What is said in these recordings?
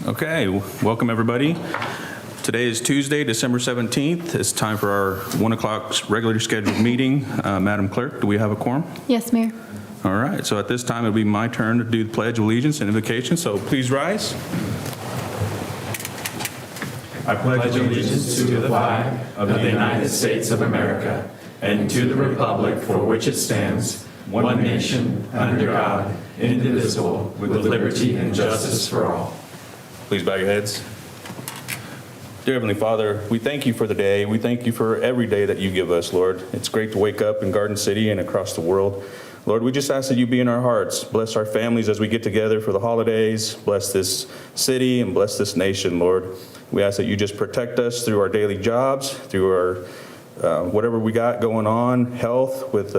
Okay, welcome everybody. Today is Tuesday, December 17th. It's time for our 1 o'clock regularly scheduled meeting. Madam Clerk, do we have a quorum? Yes, Mayor. All right, so at this time, it'll be my turn to do the Pledge of Allegiance and Invocation, so please rise. I pledge allegiance to the flag of the United States of America and to the republic for which it stands, one nation, under God, indivisible, with liberty and justice for all. Please bow your heads. Dear Heavenly Father, we thank you for the day. We thank you for every day that you give us, Lord. It's great to wake up in Garden City and across the world. Lord, we just ask that you be in our hearts. Bless our families as we get together for the holidays. Bless this city and bless this nation, Lord. We ask that you just protect us through our daily jobs, through our whatever we got going on, health, with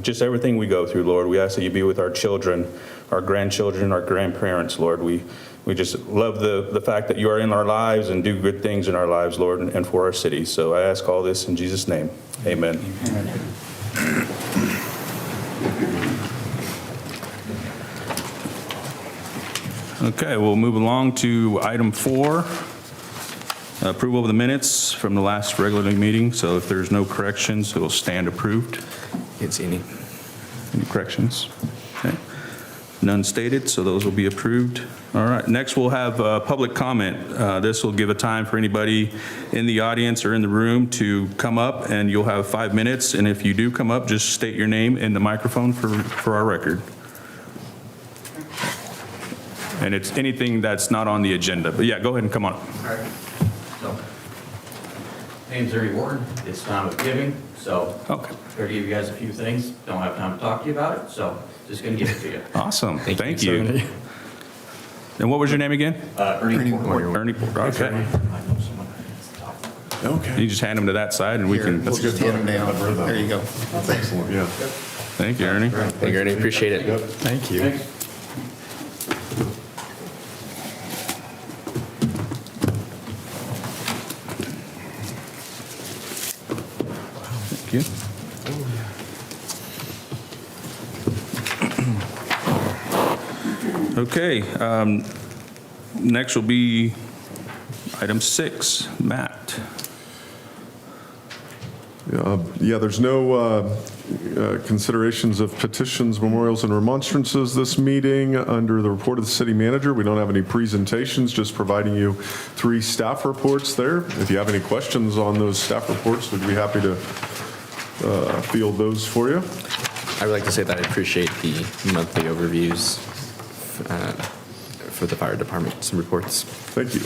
just everything we go through, Lord. We ask that you be with our children, our grandchildren, our grandparents, Lord. We just love the fact that you are in our lives and do good things in our lives, Lord, and for our city. So I ask all this in Jesus' name. Amen. Okay, we'll move along to item 4, approval of the minutes from the last regular meeting. So if there's no corrections, it'll stand approved. Can't see any. Any corrections? Okay. None stated, so those will be approved. All right, next we'll have public comment. This will give a time for anybody in the audience or in the room to come up, and you'll have 5 minutes. And if you do come up, just state your name in the microphone for our record. And it's anything that's not on the agenda. But yeah, go ahead and come on. All right. So, name's Ernie Ward. It's time of giving, so Okay. here to give you guys a few things. Don't have time to talk to you about it, so just gonna give it to you. Awesome. Thank you. you. And what was your name again? Ernie Ward. Ernie Porter. Okay. I know someone that's tough. Okay. You just hand them to that side and we can. We'll just hand them down. There you go. That's excellent. Yeah. Thank you, Ernie. Thank you, Ernie. Appreciate it. Thank you. Thanks. Thank you. Okay, next will be item 6, Matt. Yeah, there's no considerations of petitions, memorials, and remonstrances this meeting. Under the report of the city manager, we don't have any presentations, just providing you 3 staff reports there. If you have any questions on those staff reports, we'd be happy to field those for you. I would like to say that I appreciate the monthly overviews for the fire department's reports. Thank you.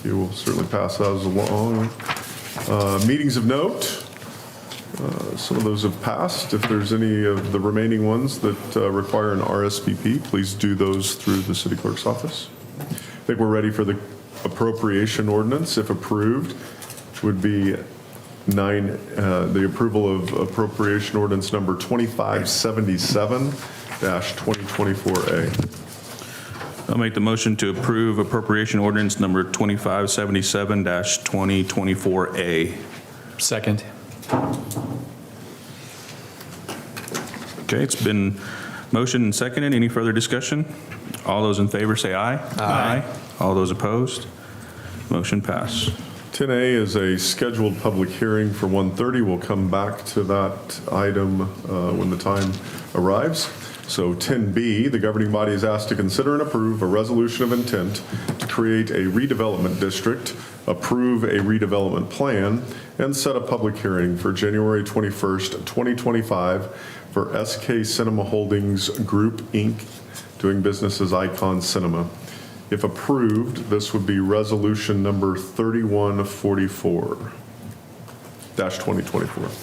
You will certainly pass those along. Meetings of note. Some of those have passed. If there's any of the remaining ones that require an RSVP, please do those through the city clerk's office. I think we're ready for the appropriation ordinance, if approved, would be the approval of appropriation ordinance number 2577-2024A. I'll make the motion to approve appropriation ordinance number 2577-2024A. Second. Okay, it's been motioned and seconded. Any further discussion? All those in favor say aye. Aye. All those opposed? Motion passed. 10A is a scheduled public hearing for 1:30. We'll come back to that item when the time arrives. So 10B, the governing body is asked to consider and approve a resolution of intent to create a redevelopment district, approve a redevelopment plan, and set a public hearing for January 21st, 2025 for SK Cinema Holdings Group, Inc., doing business as Icon Cinema. If approved, this would be resolution number 3144-2024.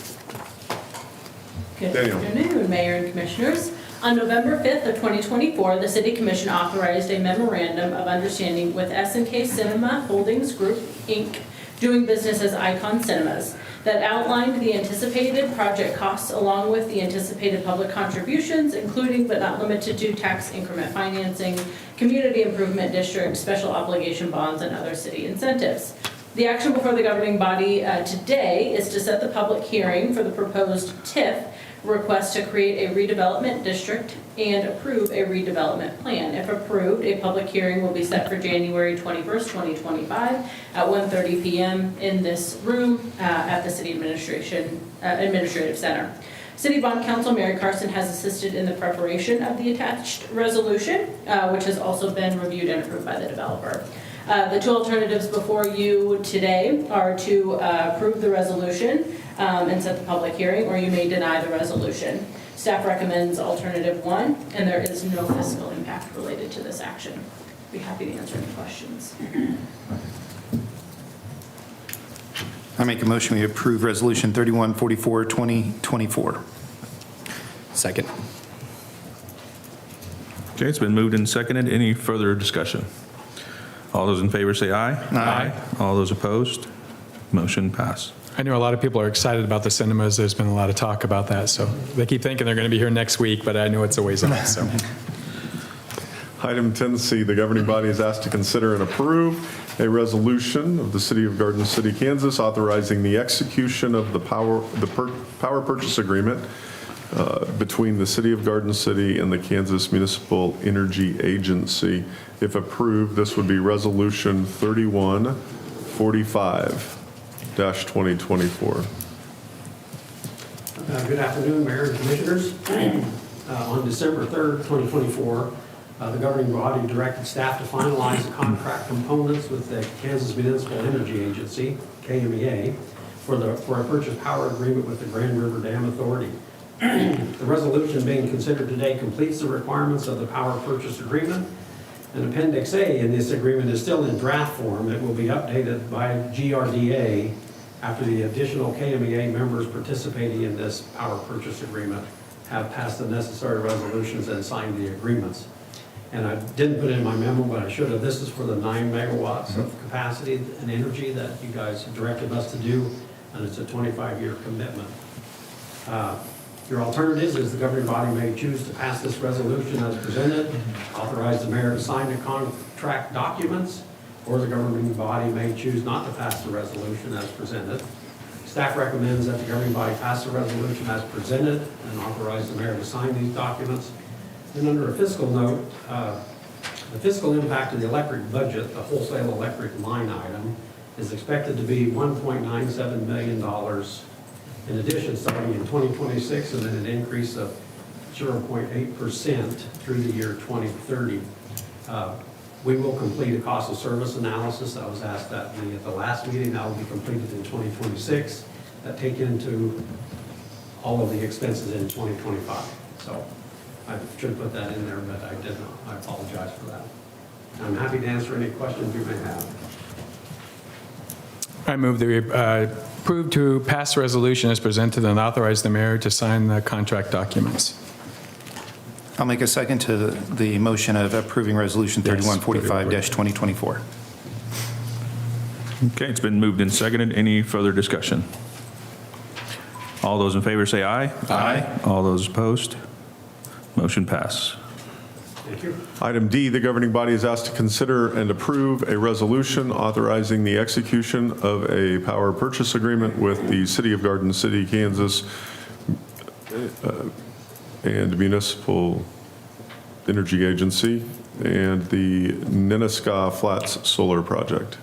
Good Danielle. afternoon, Mayor and Commissioners. On November 5th of 2024, the City Commission authorized a memorandum of understanding with S&K Cinema Holdings Group, Inc., doing business as Icon Cinemas, that outlined the anticipated project costs along with the anticipated public contributions, including but not limited to tax increment financing, community improvement district, special obligation bonds, and other city incentives. The action before the governing body today is to set the public hearing for the proposed TIF request to create a redevelopment district and approve a redevelopment plan. If approved, a public hearing will be set for January 21st, 2025 at 1:30 p.m. in this room at the City Administrative Center. City Bond Counsel Mary Carson has assisted in the preparation of the attached resolution, which has also been reviewed and approved by the developer. The two alternatives before you today are to approve the resolution and set the public hearing, or you may deny the resolution. Staff recommends alternative 1, and there is no fiscal impact related to this action. Be happy to answer any questions. I make a motion we approve Resolution 3144, 2024. Second. Okay, it's been moved and seconded. Any further discussion? All those in favor say aye. Aye. All those opposed? Motion pass. I know a lot of people are excited about the cinemas. There's been a lot of talk about that. So they keep thinking they're going to be here next week, but I know it's a ways off. So Item 10C, the governing body is asked to consider and approve a resolution of the City of Garden City, Kansas, authorizing the execution of the power purchase agreement between the City of Garden City and the Kansas Municipal Energy Agency. If approved, this would be Resolution 3145-2024. Good afternoon, Mayor and Commissioners. On December 3rd, 2024, the governing body directed staff to finalize the contract components with the Kansas Municipal Energy Agency, KMEA, for a purchase power agreement with the Grand River Dam Authority. The resolution being considered today completes the requirements of the power purchase agreement. And Appendix A in this agreement is still in draft form. It will be updated by GRDA after the additional KMEA members participating in this power purchase agreement have passed the necessary resolutions and signed the agreements. And I didn't put it in my memo, but I should have. This is for the 9 megawatts of capacity and energy that you guys directed us to do, and it's a 25-year commitment. Your alternatives is the governing body may choose to pass this resolution as presented, authorize the mayor to sign the contract documents, or the governing body may choose not to pass the resolution as presented. Staff recommends that the governing body pass the resolution as presented and authorize the mayor to sign these documents. And under a fiscal note, the fiscal impact of the electric budget, the wholesale electric line item, is expected to be $1.97 million. In addition, starting in 2026, and then an increase of 0.8% through the year 2030. We will complete a cost of service analysis that was asked at the last meeting. That will be completed in 2026. That take into all of the expenses in 2025. So I should put that in there, but I did not. I apologize for that. I'm happy to answer any questions you may have. I move that we approve to pass the resolution as presented and authorize the mayor to sign the contract documents. I'll make a second to the motion of approving Resolution 3145-2024. Okay, it's been moved and seconded. Any further discussion? All those in favor say aye. Aye. All those opposed? Motion pass. Thank you. Item D, the governing body is asked to consider and approve a resolution authorizing the execution of a power purchase agreement with the City of Garden City, Kansas, and Municipal Energy Agency, and the Nenaska Flats Solar Project.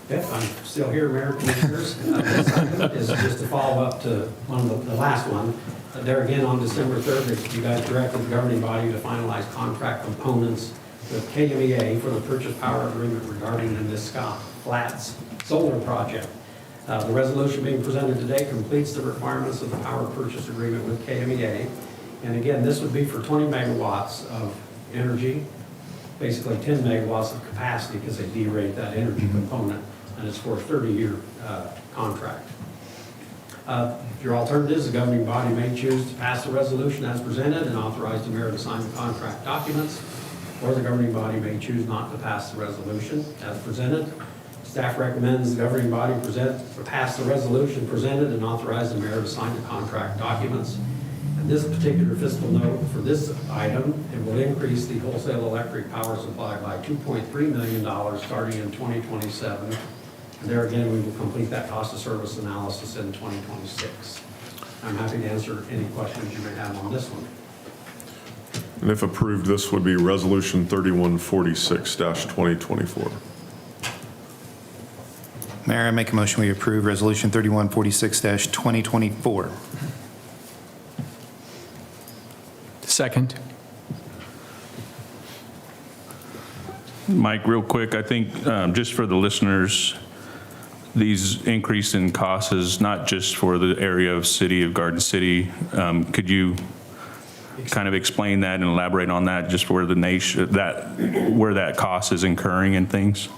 Yep, I'm still here, Mayor, Commissioners. This item is just to follow up to the last one. There again, on December 3rd, you guys directed the governing body to finalize contract components with KMEA for the purchase power agreement regarding the Nenaska Flats Solar Project. The resolution being presented today completes the requirements of the power purchase agreement with KMEA. And again, this would be for 20 megawatts of energy, basically 10 megawatts of capacity because they derate that energy component, and it's for a 30-year contract. Your alternatives, the governing body may choose to pass the resolution as presented and authorize the mayor to sign the contract documents, or the governing body may choose not to pass the resolution as presented. Staff recommends the governing body pass the resolution presented and authorize the mayor to sign the contract documents. And this particular fiscal note for this item, it will increase the wholesale electric power supply by $2.3 million starting in 2027. And there again, we will complete that cost of service analysis in 2026. I'm happy to answer any questions you may have on this one. And if approved, this would be Resolution 3146-2024. Mayor, I make a motion we approve Resolution 3146-2024. Second. Mike, real quick, I think just for the listeners, these increase in costs is not just for the area of City of Garden City. Could you kind of explain that and elaborate on that, just where the nation, where that cost is incurring and things?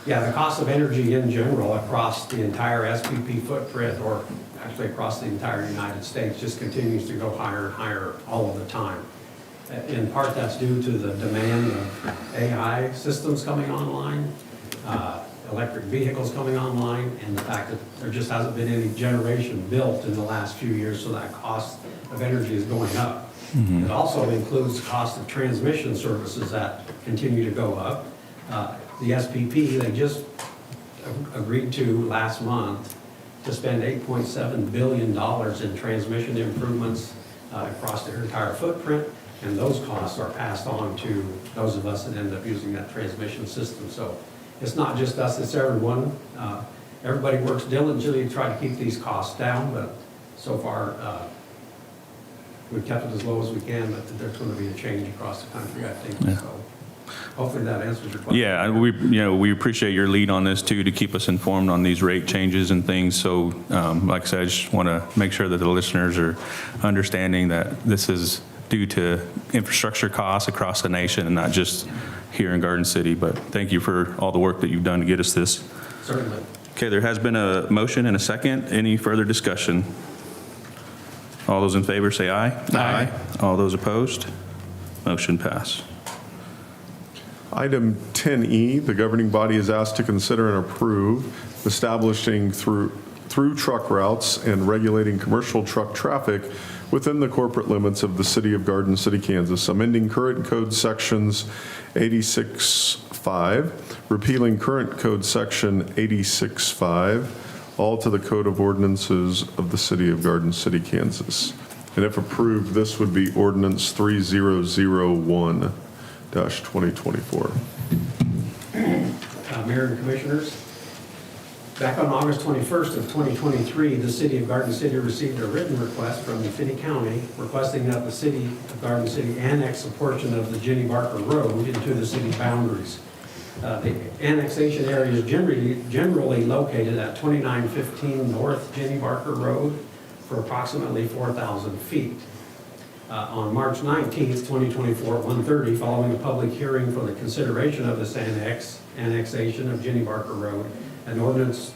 Yeah, the cost of energy in general across the entire SPP footprint, or actually across the entire United States, just continues to go higher and higher all of the time. In part, that's due to the demand of AI systems coming online, electric vehicles coming online, and the fact that there just hasn't been any generation built in the last few years, so that cost of energy is going up. It also includes the cost of transmission services that continue to go up. The SPP, they just agreed to last month to spend $8.7 billion in transmission improvements across their entire footprint, and those costs are passed on to those of us that end up using that transmission system. So it's not just us, it's everyone. Everybody works diligently to try to keep these costs down, but so far we've kept it as low as we can, but there's going to be a change across the country, I think. Yeah. So hopefully that answers your question. Yeah, we appreciate your lead on this too, to keep us informed on these rate changes and things. So like I said, I just want to make sure that the listeners are understanding that this is due to infrastructure costs across the nation and not just here in Garden City. But thank you for all the work that you've done to get us this. Certainly. Okay, there has been a motion and a second. Any further discussion? All those in favor say aye. Aye. All those opposed? Motion pass. Item 10E, the governing body is asked to consider and approve establishing through truck routes and regulating commercial truck traffic within the corporate limits of the City of Garden City, Kansas, amending current code sections 86.5, repealing current code section 86.5, all to the Code of Ordinances of the City of Garden City, Kansas. And if approved, this would be Ordinance 3001-2024. Mayor and Commissioners, back on August 21st of 2023, the City of Garden City received a written request from Finney County requesting that the City of Garden City annex a portion of the Jenny Barker Road into the city boundaries. The annexation area is generally located at 2915 North Jenny Barker Road for approximately 4,000 feet. On March 19th, 2024, at 1:30, following a public hearing for the consideration of this annexation of Jenny Barker Road, an ordinance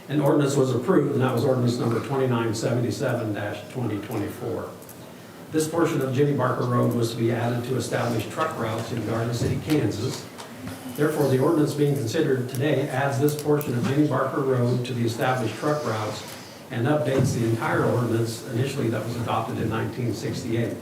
was approved, and that was ordinance number 2977-2024. This portion of Jenny Barker Road was to be added to establish truck routes in Garden City, Kansas. Therefore, the ordinance being considered today adds this portion of Jenny Barker Road to the established truck routes and updates the entire ordinance initially that was adopted in 1968.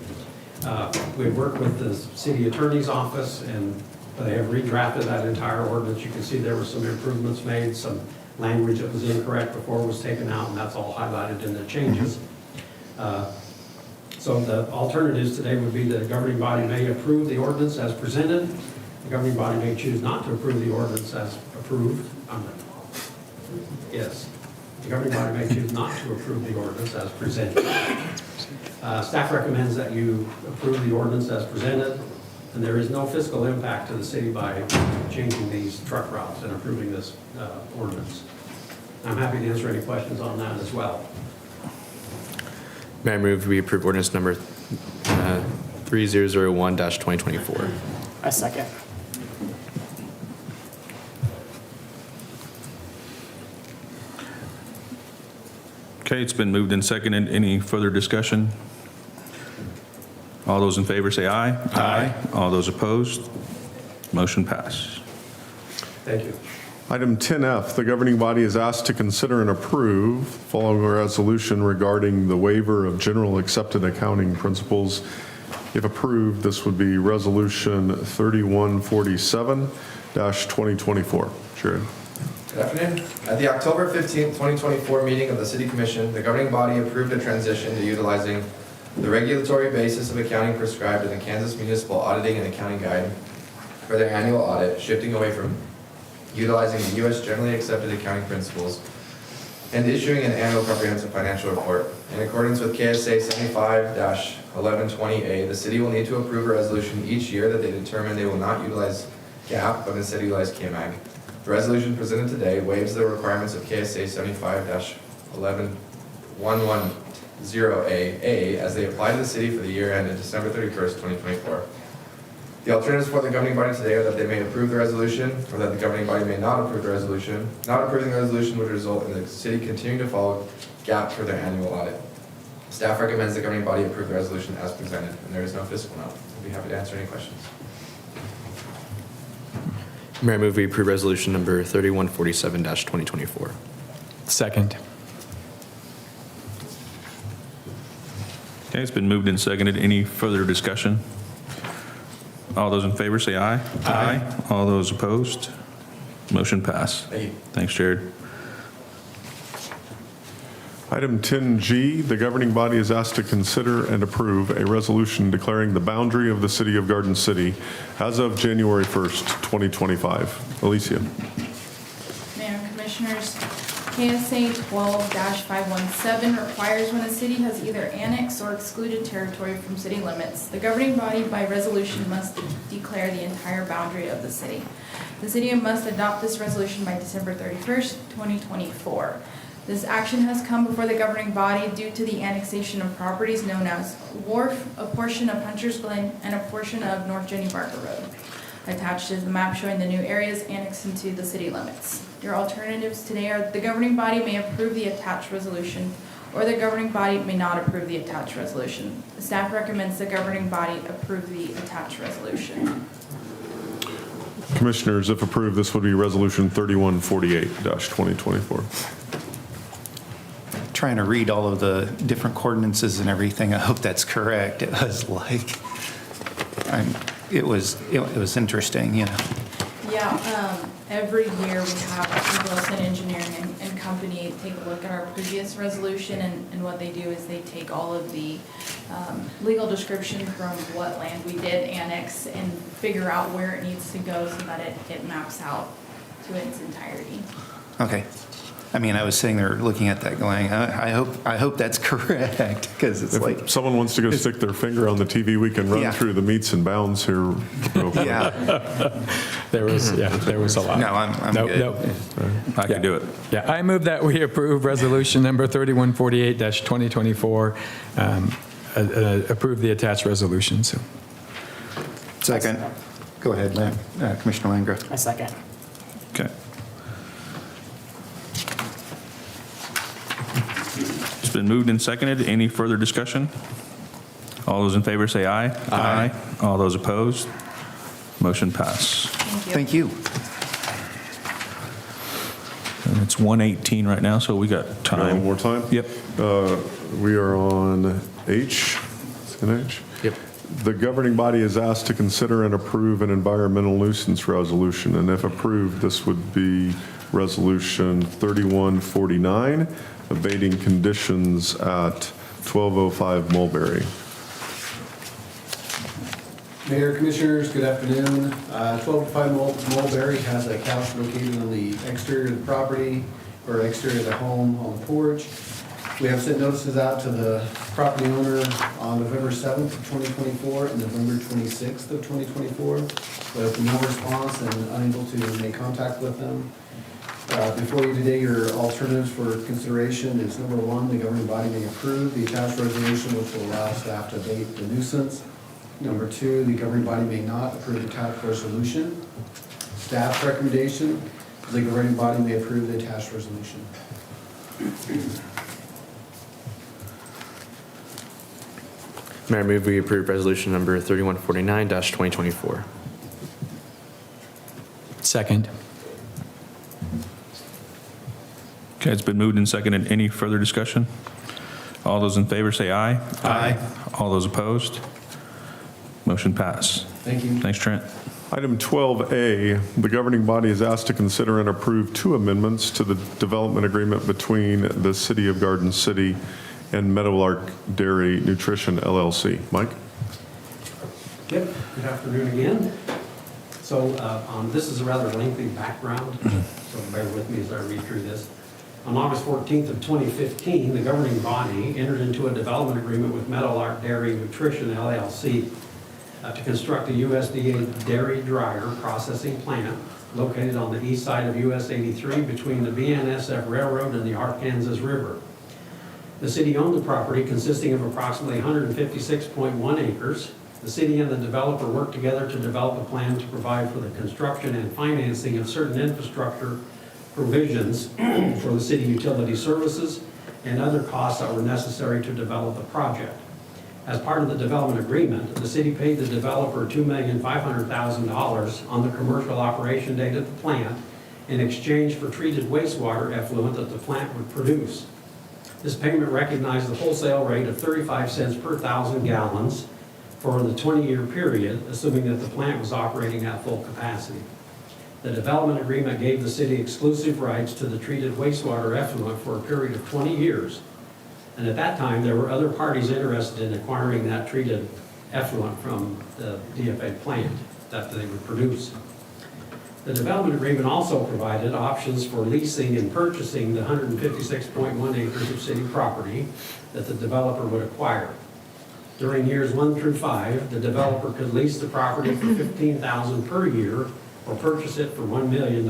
We had worked with the city attorney's office, and they have redrafted that entire ordinance. You can see there were some improvements made, some language that was incorrect before was taken out, and that's all highlighted in the changes. So the alternatives today would be that the governing body may approve the ordinance as presented. The governing body may choose not to approve the ordinance as approved. Yes. The governing body may choose not to approve the ordinance as presented. Staff recommends that you approve the ordinance as presented, and there is no fiscal impact to the city by changing these truck routes and approving this ordinance. I'm happy to answer any questions on that as well. May I move we approve ordinance number 3001-2024? A second. Okay, it's been moved and seconded. Any further discussion? All those in favor say aye. Aye. All those opposed? Motion pass. Thank you. Item 10F, the governing body is asked to consider and approve following a resolution regarding the waiver of general accepted accounting principles. If approved, this would be Resolution 3147-2024. Jared. Good afternoon. At the October 15th, 2024 meeting of the City Commission, the governing body approved a transition to utilizing the regulatory basis of accounting prescribed in the Kansas Municipal Auditing and Accounting Guide for their annual audit, shifting away from utilizing the U.S. Generally Accepted Accounting Principles and issuing an annual comprehensive financial report. In accordance with KSA 75-1120A, the city will need to approve a resolution each year that they determine they will not utilize GAAP, but instead utilize KMAG. The resolution presented today waives the requirements of KSA 75-11110A as they apply to the city for the year ended December 31st, 2024. The alternatives for the governing body today are that they may approve the resolution or that the governing body may not approve the resolution. Not approving the resolution would result in the city continuing to follow GAAP for their annual audit. Staff recommends the governing body approve the resolution as presented, and there is no fiscal note. I'll be happy to answer any questions. Mayor, I move we approve resolution number 3147-2024. Second. Okay, it's been moved and seconded. Any further discussion? All those in favor say aye. Aye. All those opposed? Motion pass. Thank you. Thanks, Jared. Item 10G, the governing body is asked to consider and approve a resolution declaring the boundary of the city of Garden City as of January 1st, 2025. Alicia. Mayor and Commissioners, KSA 12-517 requires when a city has either annexed or excluded territory from city limits, the governing body by resolution must declare the entire boundary of the city. The city must adopt this resolution by December 31st, 2024. This action has come before the governing body due to the annexation of properties known as Wharf, a portion of Hunter's Glen, and a portion of North Jenny Barker Road. Attached is the map showing the new areas annexed into the city limits. Your alternatives today are the governing body may approve the attached resolution, or the governing body may not approve the attached resolution. The staff recommends the governing body approve the attached resolution. Commissioners, if approved, this would be resolution 3148-2024. Trying to read all of the different coordinates and everything. I hope that's correct. It was like, it was interesting, you know. Yeah, every year we have Wilson Engineering and company take a look at our previous resolution, and what they do is they take all of the legal description from what land we did annex and figure out where it needs to go so that it maps out to its entirety. Okay. I mean, I was sitting there looking at that going, I hope that's correct, because it's like. If someone wants to go stick their finger on the TV, we can run Yeah. through the meets and bounds here. real quick. Yeah. There was a lot. No, I'm Nope, good. nope. I can do it. Yeah, I move that we approve resolution number 3148-2024, approve the attached resolution. So, Second. Go ahead, Commissioner Landgraf. A second. Okay. It's been moved and seconded. Any further discussion? All those in favor say aye. Aye. All those opposed? Motion pass. Thank you. Thank you. And it's 1:18 right now, so we got One time. more time? Yep. We are on H. Is it H? Yep. The governing body is asked to consider and approve an environmental nuisance resolution, and if approved, this would be resolution 3149, abating conditions at 1205 Mulberry. Mayor, Commissioners, good afternoon. 1205 Mulberry has a couch located on the exterior of the property, or exterior of the home on the porch. We have sent notices out to the property owner on November 7th of 2024 and November 26th of 2024. With no response and unable to make contact with them. Before you today, your alternatives for consideration is number one, the governing body may approve the attached resolution which will allow staff to abate the nuisance. Number two, the governing body may not approve the attached resolution. Staff's recommendation is the governing body may approve the attached resolution. Mayor, I move we approve resolution number 3149-2024. second. Okay, it's been moved and seconded. Any further discussion? All those in favor say aye. Aye. All those opposed? Motion pass. Thank you. Thanks, Trent. Item 12A, the governing body is asked to consider and approve 2 amendments to the development agreement between the City of Garden City and Meadowlark Dairy Nutrition LLC. Mike? Yep, good afternoon again. So this is a rather lengthy background, so bear with me as I read through this. On August 14th of 2015, the governing body entered into a development agreement with Meadowlark Dairy Nutrition LLC to construct a USDA dairy dryer processing plant located on the east side of US 83 between the BNSF Railroad and the Arkansas River. The city owned the property consisting of approximately 156.1 acres. The city and the developer worked together to develop a plan to provide for the construction and financing of certain infrastructure provisions for the city utility services and other costs that were necessary to develop the project. As part of the development agreement, the city paid the developer $2,500,000 on the commercial operation date of the plant in exchange for treated wastewater effluent that the plant would produce. This payment recognized the wholesale rate of 35 cents per 1,000 gallons for the 20-year period, assuming that the plant was operating at full capacity. The development agreement gave the city exclusive rights to the treated wastewater effluent for a period of 20 years. And at that time, there were other parties interested in acquiring that treated effluent from the DFA plant that they would produce. The development agreement also provided options for leasing and purchasing the 156.1 acres of city property that the developer would acquire. During years 1 through 5, the developer could lease the property for $15,000 per year or purchase it for $1 million.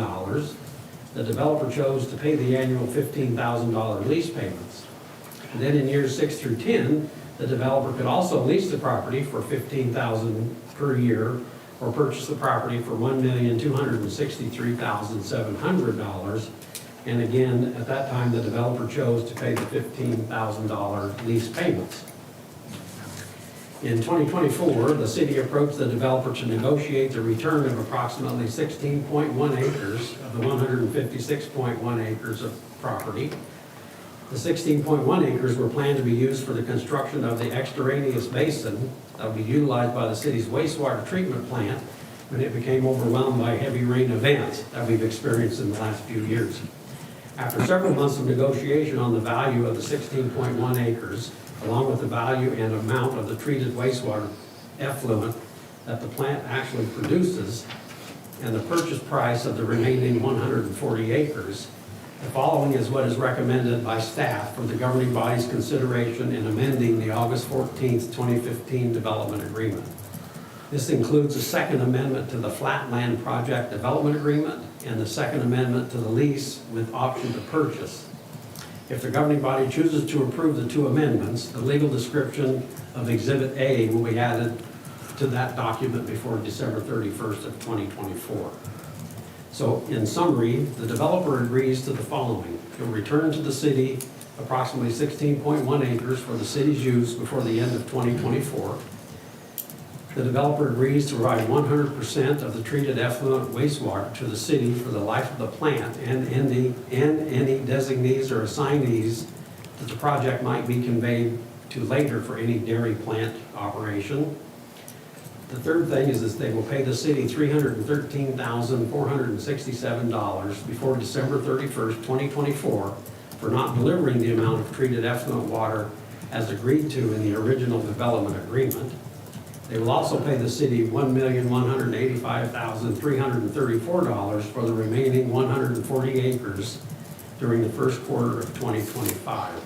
The developer chose to pay the annual $15,000 lease payments. And then in years 6 through 10, the developer could also lease the property for $15,000 per year or purchase the property for $1,263,700. And again, at that time, the developer chose to pay the $15,000 lease payments. In 2024, the city approached the developer to negotiate the return of approximately 16.1 acres of the 156.1 acres of property. The 16.1 acres were planned to be used for the construction of the extraneous basin that would be utilized by the city's wastewater treatment plant when it became overwhelmed by heavy rain events that we've experienced in the last few years. After several months of negotiation on the value of the 16.1 acres, along with the value and amount of the treated wastewater effluent that the plant actually produces, and the purchase price of the remaining 140 acres, the following is what is recommended by staff for the governing body's consideration in amending the August 14th, 2015 development agreement. This includes a second amendment to the flat land project development agreement and the second amendment to the lease with option to purchase. If the governing body chooses to approve the 2 amendments, the legal description of Exhibit A will be added to that document before December 31st of 2024. So in summary, the developer agrees to the following. He'll return to the city approximately 16.1 acres for the city's use before the end of 2024. The developer agrees to provide 100% of the treated effluent wastewater to the city for the life of the plant and any designees or assignees that the project might be conveyed to later for any dairy plant operation. The third thing is they will pay the city $313,467 before December 31st, 2024 for not delivering the amount of treated effluent water as agreed to in the original development agreement. They will also pay the city $1,185,334 for the remaining 140 acres during the first quarter of 2025.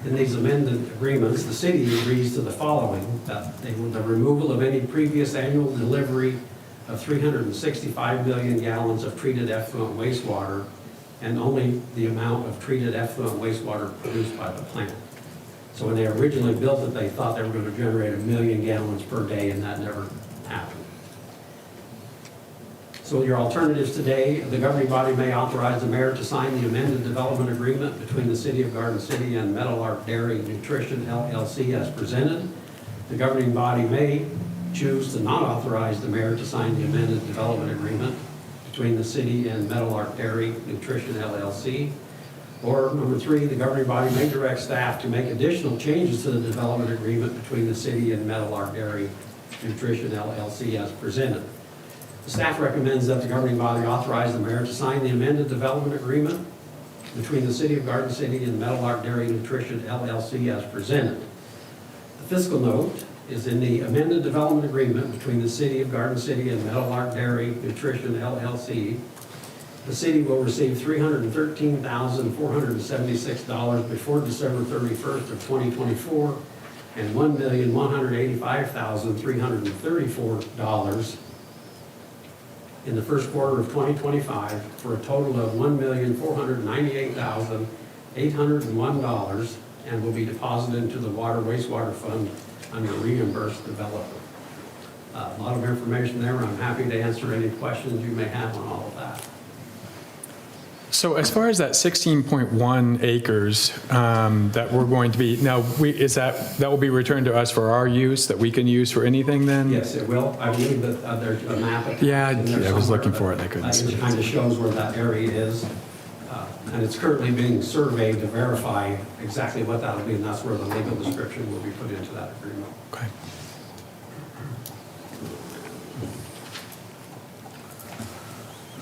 In these amended agreements, the city agrees to the following: that the removal of any previous annual delivery of 365 million gallons of treated effluent wastewater and only the amount of treated effluent wastewater produced by the plant. So when they originally built it, they thought they were going to generate 1 million gallons per day, and that never happened. So your alternatives today: the governing body may authorize the mayor to sign the amended development agreement between the City of Garden City and Meadowlark Dairy Nutrition LLC as presented. The governing body may choose to not authorize the mayor to sign the amended development agreement between the city and Meadowlark Dairy Nutrition LLC. Or number 3, the governing body may direct staff to make additional changes to the development agreement between the city and Meadowlark Dairy Nutrition LLC as presented. The staff recommends that the governing body authorize the mayor to sign the amended development agreement between the City of Garden City and Meadowlark Dairy Nutrition LLC as presented. The fiscal note is in the amended development agreement between the City of Garden City and Meadowlark Dairy Nutrition LLC. The city will receive $313,476 before December 31st of 2024 and $1,185,334 in the first quarter of 2025 for a total of $1,498,801 and will be deposited into the Water Wastewater Fund under reimbursed development. A lot of information there. I'm happy to answer any questions you may have on all of that. So as far as that 16.1 acres that we're going to be, now, that will be returned to us for our use, that we can use for anything then? Yes, it will. I believe that there's a map. Yeah, in there I was somewhere, looking for it, but, I couldn't see It it. kind of shows where that area is. And it's currently being surveyed to verify exactly what that'll be, and that's where the legal description will be put into that agreement. Okay.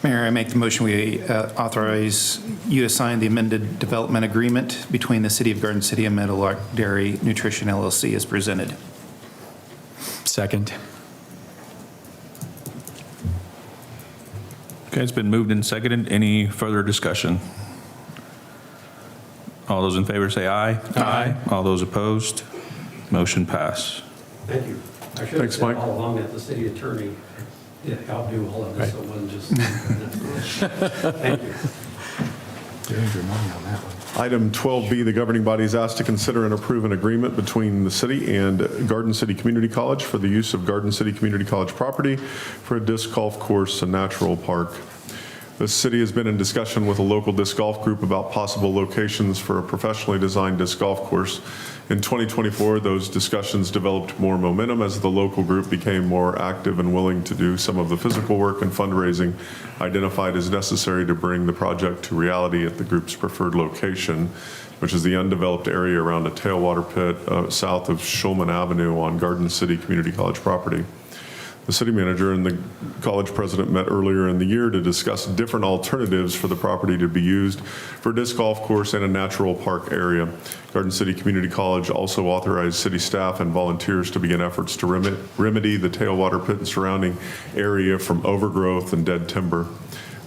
Mayor, I make the motion we authorize you to sign the amended development agreement between the City of Garden City and Meadowlark Dairy Nutrition LLC as presented. Second. Okay, it's been moved and seconded. Any further discussion? All those in favor say aye. Aye. All those opposed? Motion pass. Thank you. I should have Thanks, said Mike. all along that the city attorney did help do all of this, so it wasn't just. Thank you. Item 12B, the governing body is asked to consider and approve an agreement between the city and Garden City Community College for the use of Garden City Community College property for a disc golf course and natural park. The city has been in discussion with a local disc golf group about possible locations for a professionally designed disc golf course. In 2024, those discussions developed more momentum as the local group became more active and willing to do some of the physical work and fundraising identified as necessary to bring the project to reality at the group's preferred location, which is the undeveloped area around a tailwater pit south of Shulman Avenue on Garden City Community College property. The city manager and the college president met earlier in the year to discuss different alternatives for the property to be used for a disc golf course and a natural park area. Garden City Community College also authorized city staff and volunteers to begin efforts to remedy the tailwater pit and surrounding area from overgrowth and dead timber.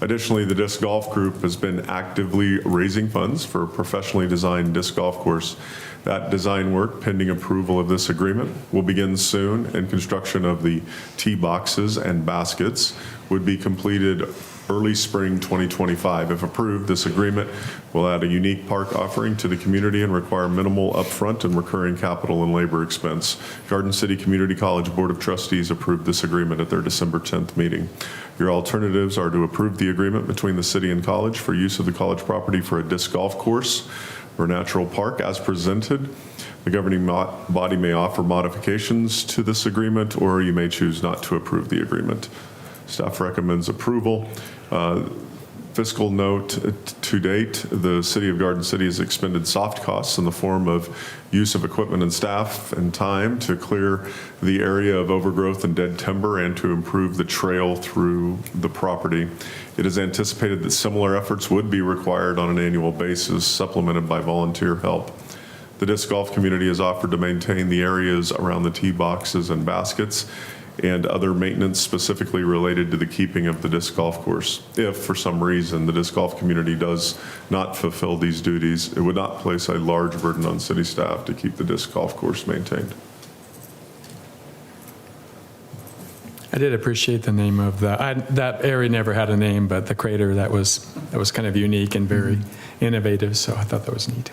Additionally, the disc golf group has been actively raising funds for a professionally designed disc golf course. That design work, pending approval of this agreement, will begin soon, and construction of the tee boxes and baskets would be completed early spring 2025. If approved, this agreement will add a unique park offering to the community and require minimal upfront and recurring capital and labor expense. Garden City Community College Board of Trustees approved this agreement at their December 10th meeting. Your alternatives are to approve the agreement between the city and college for use of the college property for a disc golf course or natural park as presented. The governing body may offer modifications to this agreement, or you may choose not to approve the agreement. Staff recommends approval. Fiscal note, to date, the City of Garden City has expended soft costs in the form of use of equipment and staff and time to clear the area of overgrowth and dead timber and to improve the trail through the property. It is anticipated that similar efforts would be required on an annual basis, supplemented by volunteer help. The disc golf community has offered to maintain the areas around the tee boxes and baskets and other maintenance specifically related to the keeping of the disc golf course. If, for some reason, the disc golf community does not fulfill these duties, it would not place a large burden on city staff to keep the disc golf course maintained. I did appreciate the name of that area never had a name, but the crater, that was kind of unique and very innovative, so I thought that was neat.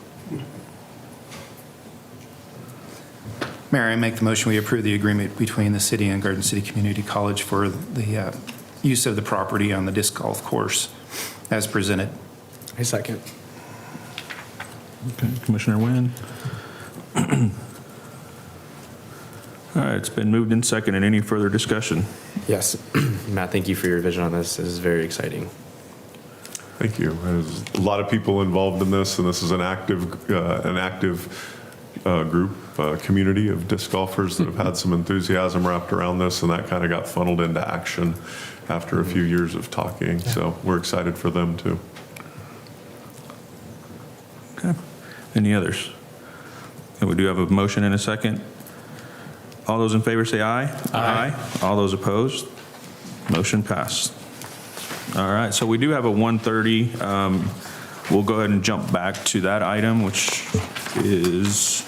Mayor, I make the motion we approve the agreement between the city and Garden City Community College for the use of the property on the disc golf course as presented. I second. Okay, Commissioner Nguyen. All right, it's been moved and seconded. Any further discussion? Yes. Matt, thank you for your vision on this. This is very exciting. Thank you. There's a lot of people involved in this, and this is an active community of disc golfers that have had some enthusiasm wrapped around this, and that kind of got funneled into action after a few years of talking. So we're excited for them too. Okay. Any others? And we do have a motion and a second. All those in favor say aye. Aye. All those opposed? Motion passed. All right, so we do have a 1:30. We'll go ahead and jump back to that item, which is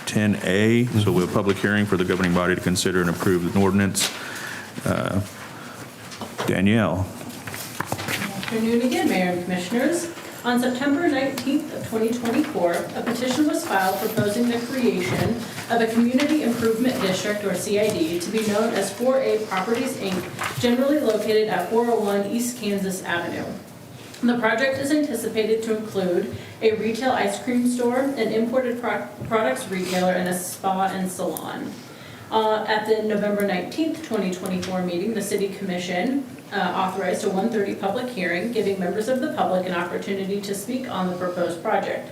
10A. So we have a public hearing for the governing body to consider and approve an ordinance. Danielle. Good afternoon again, Mayor and Commissioners. On September 19th of 2024, a petition was filed proposing the creation of a Community Improvement District, or CID, to be known as 4A Properties, Inc., generally located at 401 East Kansas Avenue. The project is anticipated to include a retail ice cream store, an imported products retailer, and a spa and salon. At the November 19th, 2024 meeting, the City Commission authorized a 1:30 public hearing, giving members of the public an opportunity to speak on the proposed project.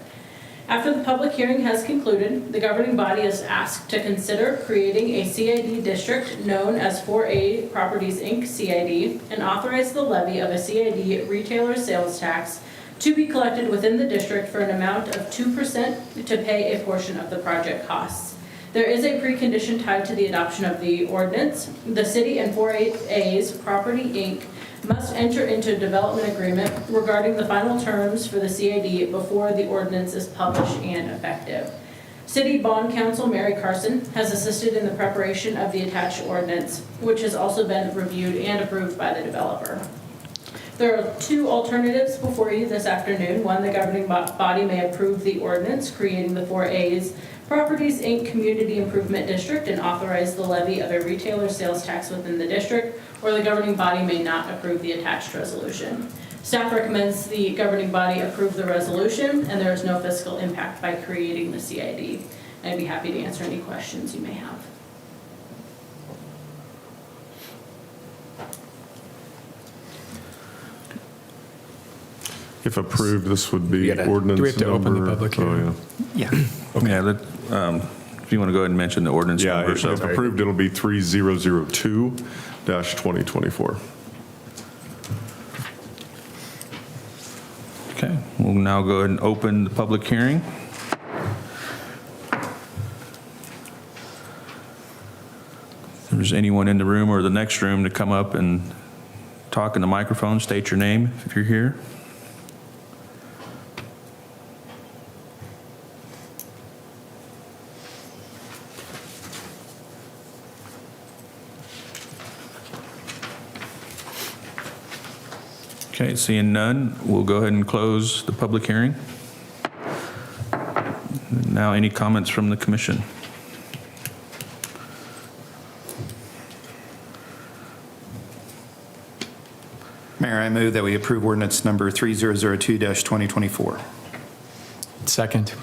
After the public hearing has concluded, the governing body is asked to consider creating a CID district known as 4A Properties, Inc. CID, and authorize the levy of a CID retailer sales tax to be collected within the district for an amount of 2% to pay a portion of the project costs. There is a precondition tied to the adoption of the ordinance. The city and 4A's Property, Inc. must enter into a development agreement regarding the final terms for the CID before the ordinance is published and effective. City Bond Counsel Mary Carson has assisted in the preparation of the attached ordinance, which has also been reviewed and approved by the developer. There are two alternatives before you this afternoon. One, the governing body may approve the ordinance creating the 4A's Properties, Inc. Community Improvement District and authorize the levy of a retailer sales tax within the district, or the governing body may not approve the attached resolution. Staff recommends the governing body approve the resolution, and there is no fiscal impact by creating the CID. I'd be happy to answer any questions you may have. If approved, this would be gotta- ordinance Do we have to open the number- public hearing? Yeah. Yeah, if you want to go ahead and mention the ordinance Yeah, number. if So approved, it'll be 3002-2024. Okay, we'll now go ahead and open the public hearing. If there's anyone in the room or the next room to come up and talk in the microphone, state your name if you're here. Okay, seeing none, we'll go ahead and close the public hearing. Now, any comments from the commission? Mayor, I move that we approve ordinance number 3002-2024. Second.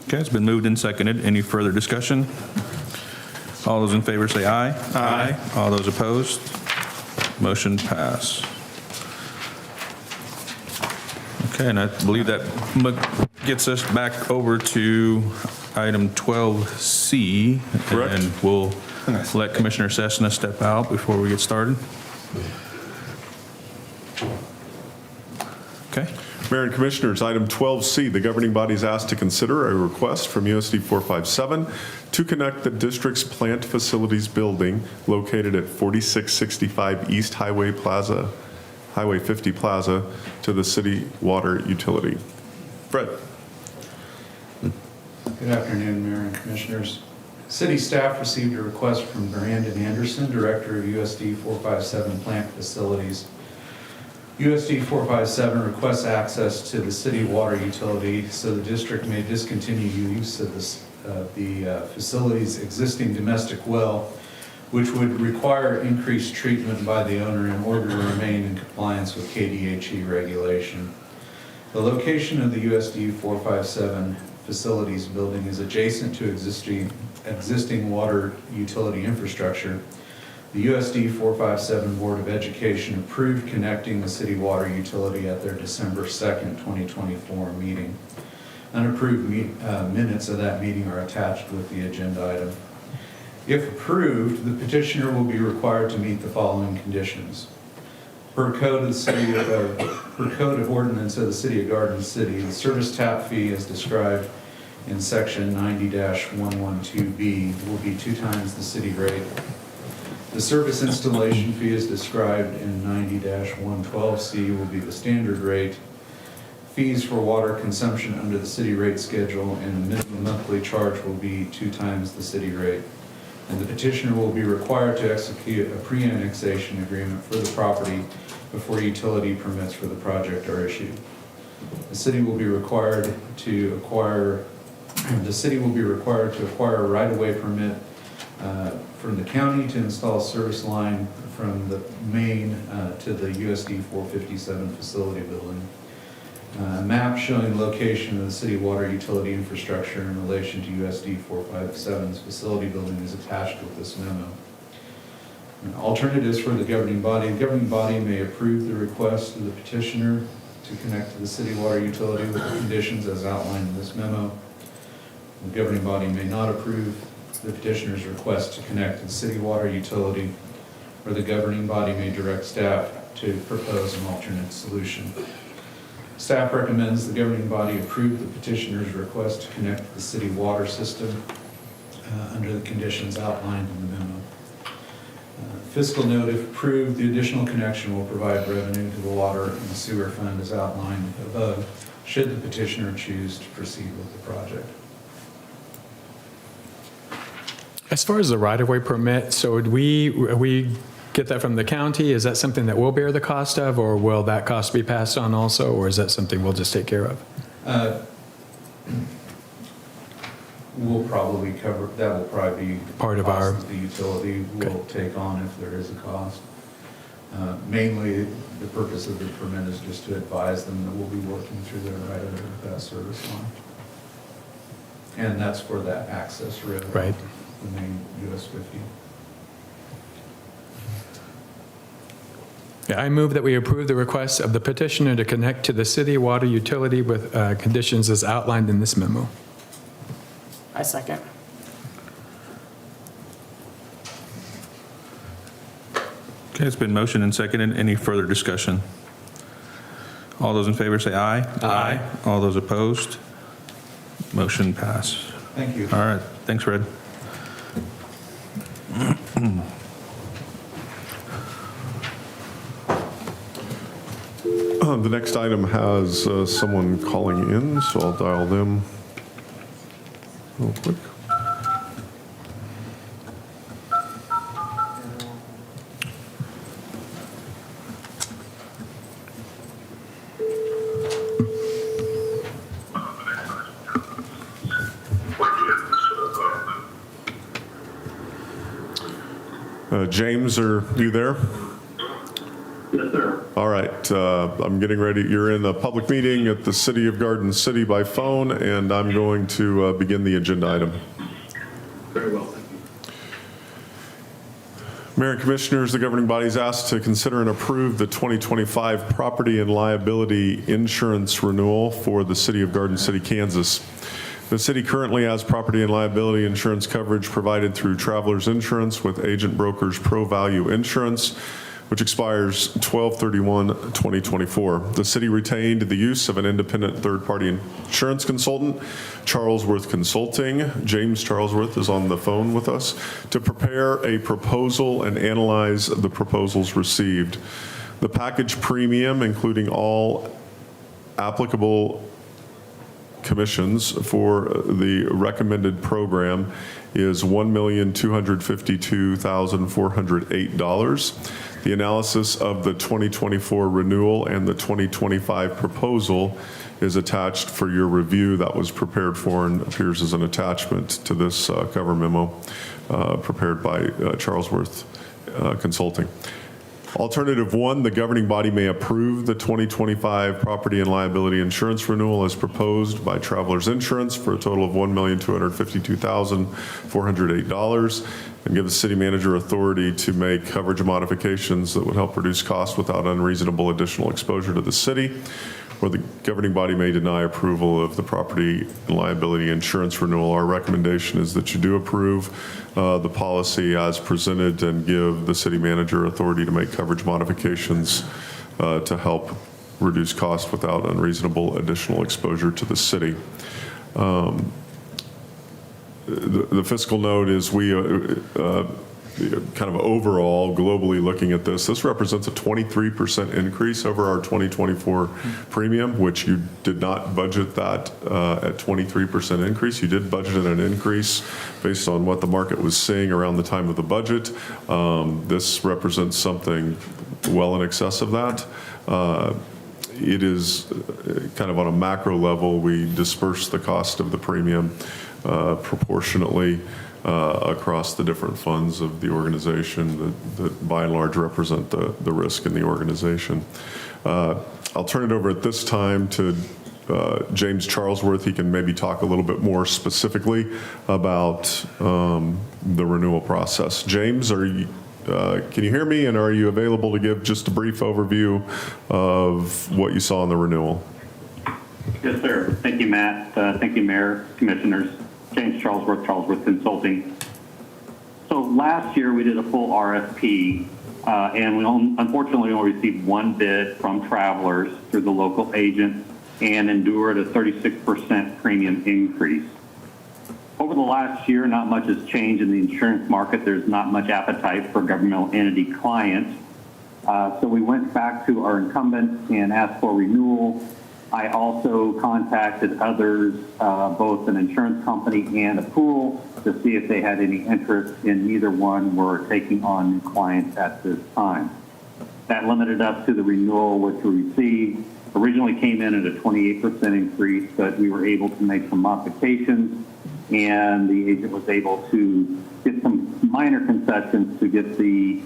Okay, it's been moved and seconded. Any further discussion? All those in favor say aye. Aye. All those opposed? Motion pass. Okay, and I believe that gets us back over to item 12C. Correct. And we'll let Commissioner Cessna step out before we get started. Okay. Mayor and Commissioners, item 12C, the governing body is asked to consider a request from USD 457 to connect the district's plant facilities building located at 4665 East Highway 50 Plaza to the city water utility. Fred. Good afternoon, Mayor and Commissioners. City staff received a request from Brandon Anderson, Director of USD 457 Plant Facilities. USD 457 requests access to the city water utility so the district may discontinue use of the facility's existing domestic well, which would require increased treatment by the owner in order to remain in compliance with KDHE regulation. The location of the USD 457 facilities building is adjacent to existing water utility infrastructure. The USD 457 Board of Education approved connecting the city water utility at their December 2nd, 2024 meeting. Unapproved minutes of that meeting are attached with the agenda item. If approved, the petitioner will be required to meet the following conditions. Per code of ordinance of the City of Garden City, the service tap fee as described in section 90-112B will be 2 times the city rate. The service installation fee as described in 90-112C will be the standard rate. Fees for water consumption under the city rate schedule and the minimum monthly charge will be 2 times the city rate. And the petitioner will be required to execute a pre-annexation agreement for the property before utility permits for the project are issued. The city will be required to acquire a right-of-way permit from the county to install a service line from the main to the USD 457 facility building. A map showing the location of the city water utility infrastructure in relation to USD 457's facility building is attached with this memo. Alternatives for the governing body. The governing body may approve the request of the petitioner to connect to the city water utility with the conditions as outlined in this memo. The governing body may not approve the petitioner's request to connect to the city water utility, or the governing body may direct staff to propose an alternate solution. Staff recommends the governing body approve the petitioner's request to connect to the city water system under the conditions outlined in the memo. Fiscal note, if approved, the additional connection will provide revenue to the water and sewer fund as outlined above, should the petitioner choose to proceed with the project. As far as the right-of-way permit, so would we get that from the county? Is that something that we'll bear the cost of, or will that cost be passed on also, or is that something we'll just take care of? We'll probably cover, that will probably be Part of cost our- that the utility will take on if there is a cost. Mainly, the purpose of the permit is just to advise them that we'll be working through their right-of-way with that service line. And that's for that access road. Right. The main US 50. Yeah, I move that we approve the request of the petitioner to connect to the city water utility with conditions as outlined in this memo. I second. Okay, it's been motioned and seconded. Any further discussion? All those in favor say aye. Aye. All those opposed? Motion pass. Thank you. All right, thanks, Red. The next item has someone calling in, so I'll dial them real quick. James, are you there? Yes, sir. All right, I'm getting ready. You're in a public meeting at the City of Garden City by phone, and I'm going to begin the agenda item. Very well, thank you. Mayor and Commissioners, the governing body is asked to consider and approve the 2025 property and liability insurance renewal for the City of Garden City, Kansas. The city currently has property and liability insurance coverage provided through Travelers Insurance with Agent Brokers Pro Value Insurance, which expires 12/31/2024. The city retained the use of an independent third-party insurance consultant, Charlesworth Consulting. James Charlesworth is on the phone with us to prepare a proposal and analyze the proposals received. The package premium, including all applicable commissions for the recommended program, is $1,252,408. The analysis of the 2024 renewal and the 2025 proposal is attached for your review. That was prepared for and appears as an attachment to this cover memo prepared by Charlesworth Consulting. Alternative 1, the governing body may approve the 2025 property and liability insurance renewal as proposed by Travelers Insurance for a total of $1,252,408 and give the city manager authority to make coverage modifications that would help reduce costs without unreasonable additional exposure to the city. or the governing body may deny approval of the property and liability insurance renewal. Our recommendation is that you do approve the policy as presented and give the city manager authority to make coverage modifications to help reduce cost without unreasonable additional exposure to the city. The fiscal note is we kind of overall, globally looking at this represents a 23% increase over our 2024 premium, which you did not budget that at 23% increase. You did budget an increase based on what the market was seeing around the time of the budget. This represents something well in excess of that. It is kind of on a macro level, we disperse the cost of the premium proportionately across the different funds of the organization that by and large represent the risk in the organization. I'll turn it over at this time to James Charlesworth. He can maybe talk a little bit more specifically about the renewal process. James, can you hear me, and are you available to give just a brief overview of what you saw in the renewal? Yes, sir. Thank you, Matt. Thank you, Mayor, Commissioners. James Charlesworth, Charlesworth Consulting. So last year we did a full RFP, and we unfortunately only received one bid from Travelers through the local agent and endured a 36% premium increase. Over the last year, not much has changed in the insurance market. There's not much appetite for governmental entity clients. So we went back to our incumbent and asked for renewal. I also contacted others, both an insurance company and a pool, to see if they had any interest in neither one were taking on new clients at this time. That limited us to the renewal, which we received. Originally came in at a 28% increase, but we were able to make some modifications, and the agent was able to get some minor concessions to get the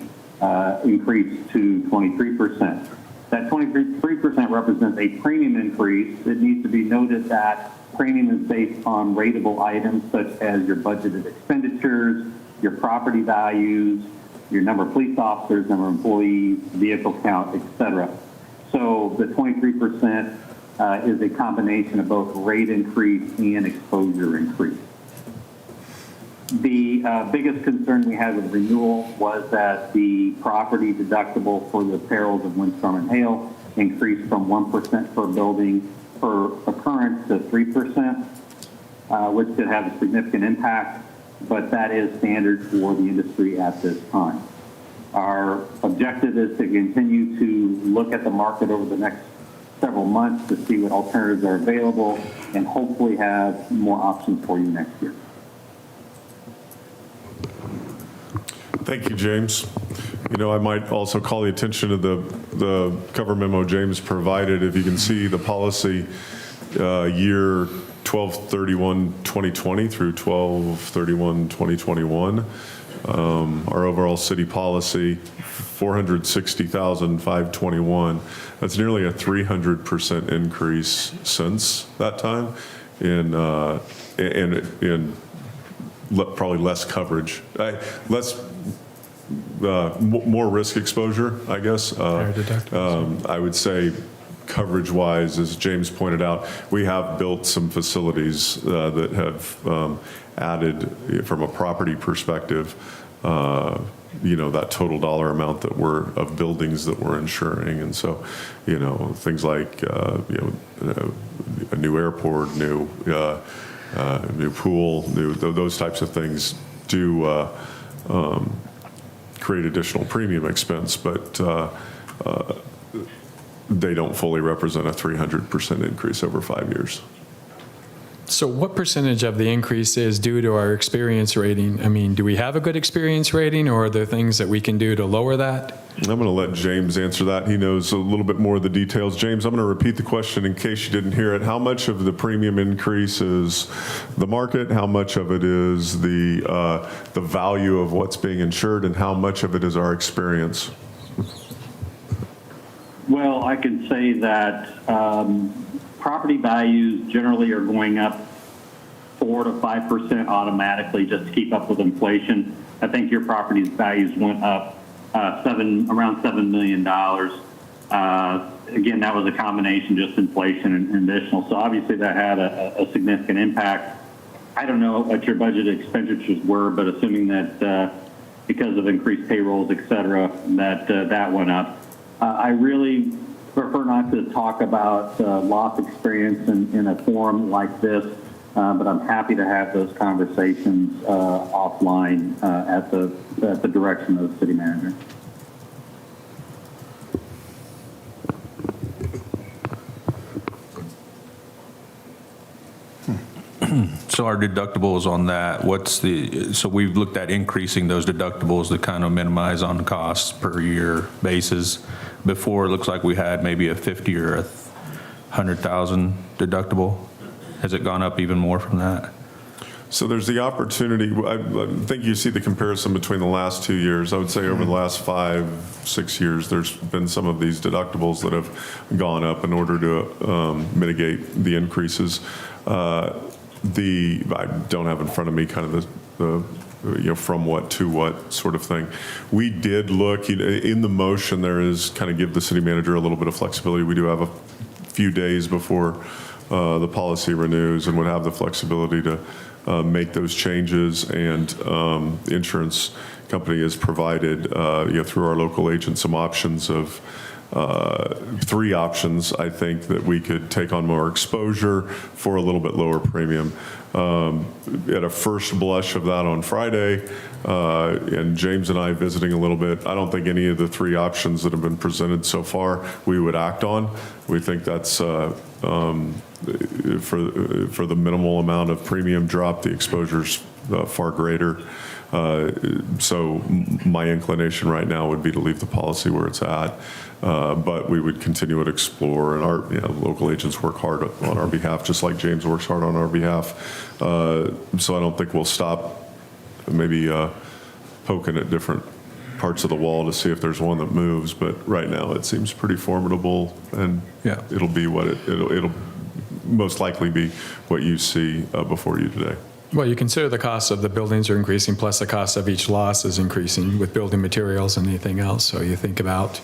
increase to 23%. That 23% represents a premium increase. It needs to be noted that premium is based on rateable items such as your budgeted expenditures, your property values, your number of police officers, number of employees, vehicle count, etc. So the 23% is a combination of both rate increase and exposure increase. The biggest concern we had with renewal was that the property deductible for the perils of windstorm and hail increased from 1% per building per occurrence to 3%, which could have a significant impact, but that is standard for the industry at this time. Our objective is to continue to look at the market over the next several months to see what alternatives are available and hopefully have more options for you next year. Thank you, James. You know, I might also call the attention to the cover memo James provided. If you can see the policy year 12/31/2020 through 12/31/2021, our overall city policy, 460,521. That's nearly a 300% increase since that time in probably less coverage, more risk exposure, I guess. I would say coverage-wise, as James pointed out, we have built some facilities that have added, from a property perspective, that total dollar amount that of buildings that we're insuring. And so, things like, a new airport, new pool, those types of things do create additional premium expense, but they don't fully represent a 300% increase over 5 years. So what percentage of the increase is due to our experience rating? I mean, do we have a good experience rating, or are there things that we can do to lower that? I'm going to let James answer that. He knows a little bit more of the details. James, I'm going to repeat the question in case you didn't hear it. How much of the premium increase is the market? How much of it is the value of what's being insured, and how much of it is our experience? Well, I can say that property values generally are going up 4 to 5% automatically just to keep up with inflation. I think your property's values went up around $7 million again, that was a combination, just inflation and additional. So obviously that had a significant impact. I don't know what your budget expenditures were, but assuming that because of increased payrolls, et cetera, that went up. I really prefer not to talk about loss experience in a forum like this, but I'm happy to have those conversations offline at the direction of the city manager. So our deductibles on that, so we've looked at increasing those deductibles to kind of minimize on costs per year basis. Before, it looks like we had maybe a 50 or a 100,000 deductible. Has it gone up even more from that? So there's the opportunity, I think you see the comparison between the last 2 years. I would say over the last 5-6 years, there's been some of these deductibles that have gone up in order to mitigate the increases. I don't have in front of me kind of the from what to what sort of thing. We did look, in the motion, there is kind of give the city manager a little bit of flexibility. We do have a few days before the policy renews and would have the flexibility to make those changes, and the insurance company has provided through our local agent some options of 3 options, I think, that we could take on more exposure for a little bit lower premium. At a first blush of that on Friday, and James and I visiting a little bit, I don't think any of the 3 options that have been presented so far we would act on. We think that's for the minimal amount of premium drop, the exposure's far greater. So my inclination right now would be to leave the policy where it's at, but we would continue to explore, and our local agents work hard on our behalf, just like James works hard on our behalf. So I don't think we'll stop maybe poking at different parts of the wall to see if there's one that moves, but right now it seems pretty formidable, and it'll be what it'll most likely be what you see before you today. Well, you consider the cost of the buildings are increasing, plus the cost of each loss is increasing with building materials and anything else. So you think about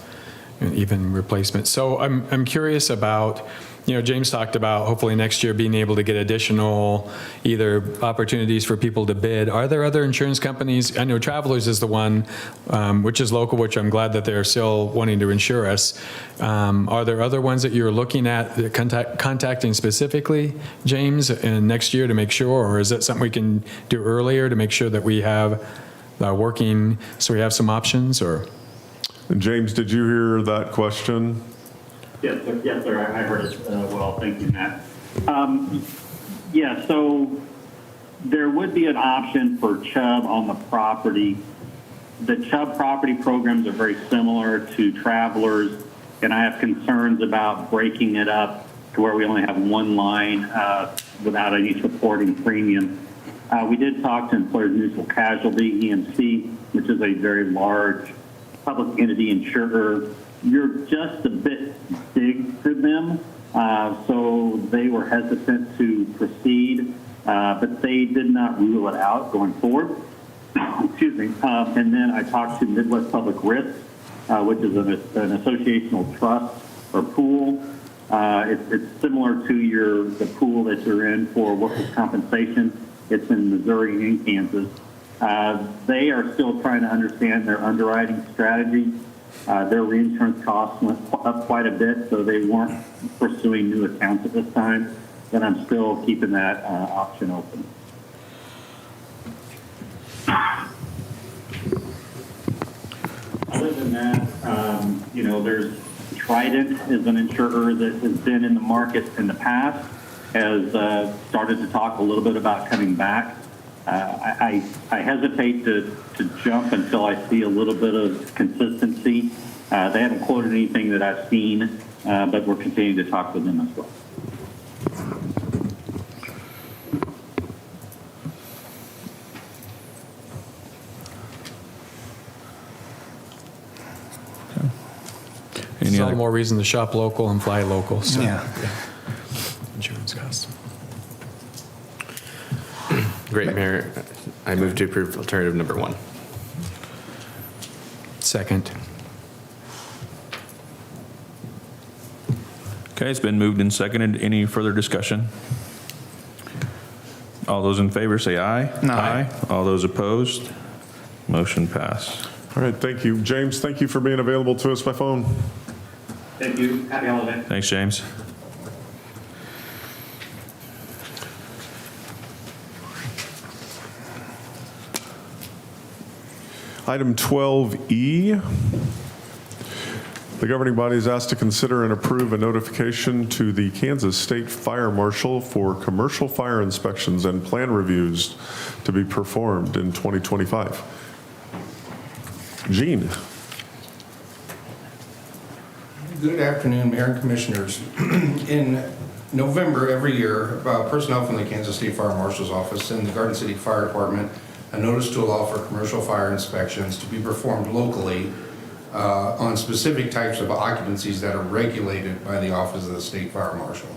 even replacement. So I'm curious about, James talked about hopefully next year being able to get additional either opportunities for people to bid. Are there other insurance companies? I know Travelers is the one, which is local, which I'm glad that they're still wanting to insure us. Are there other ones that you're looking at contacting specifically, James, and next year to make sure, or is that something we can do earlier to make sure that we have working, so we have some options, or? And James, did you hear that question? Yes, sir. I heard it well. Thank you, Matt. So there would be an option for Chubb on the property. The Chubb property programs are very similar to Travelers, and I have concerns about breaking it up to where we only have one line without any supporting premium. We did talk to Employers Mutual Casualty, EMC, which is a very large public entity insurer. You're just a bit big for them, so they were hesitant to proceed, but they did not rule it out going forward. Excuse me. And then I talked to Midwest Public Risk, which is an associational trust or pool. It's similar to the pool that you're in for workers' compensation. It's in Missouri and Kansas. They are still trying to understand their underwriting strategy. Their reinsurance costs went up quite a bit, so they weren't pursuing new accounts at this time, but I'm still keeping that option open. Other than that, there's Trident is an insurer that has been in the market in the past, has started to talk a little bit about coming back. I hesitate to jump until I see a little bit of consistency. They haven't quoted anything that I've seen, but we're continuing to talk with them as well. Any other more reason to shop local and fly local? So. Yeah. Insurance costs. Great, Mayor. I move to approve alternative number 1. Second. Okay, it's been moved and seconded. Any further discussion? All those in favor say aye. Aye. All those opposed? Motion passed. All right, thank you. James, thank you for being available to us by phone. Thank you. Happy holidays. Thanks, James. Item 12E, the governing body is asked to consider and approve a notification to the Kansas State Fire Marshal for commercial fire inspections and plan reviews to be performed in 2025. Gene. Good afternoon, Mayor and Commissioners. In November every year, personnel from the Kansas State Fire Marshal's Office and the Garden City Fire Department a notice to allow for commercial fire inspections to be performed locally on specific types of occupancies that are regulated by the Office of the State Fire Marshal.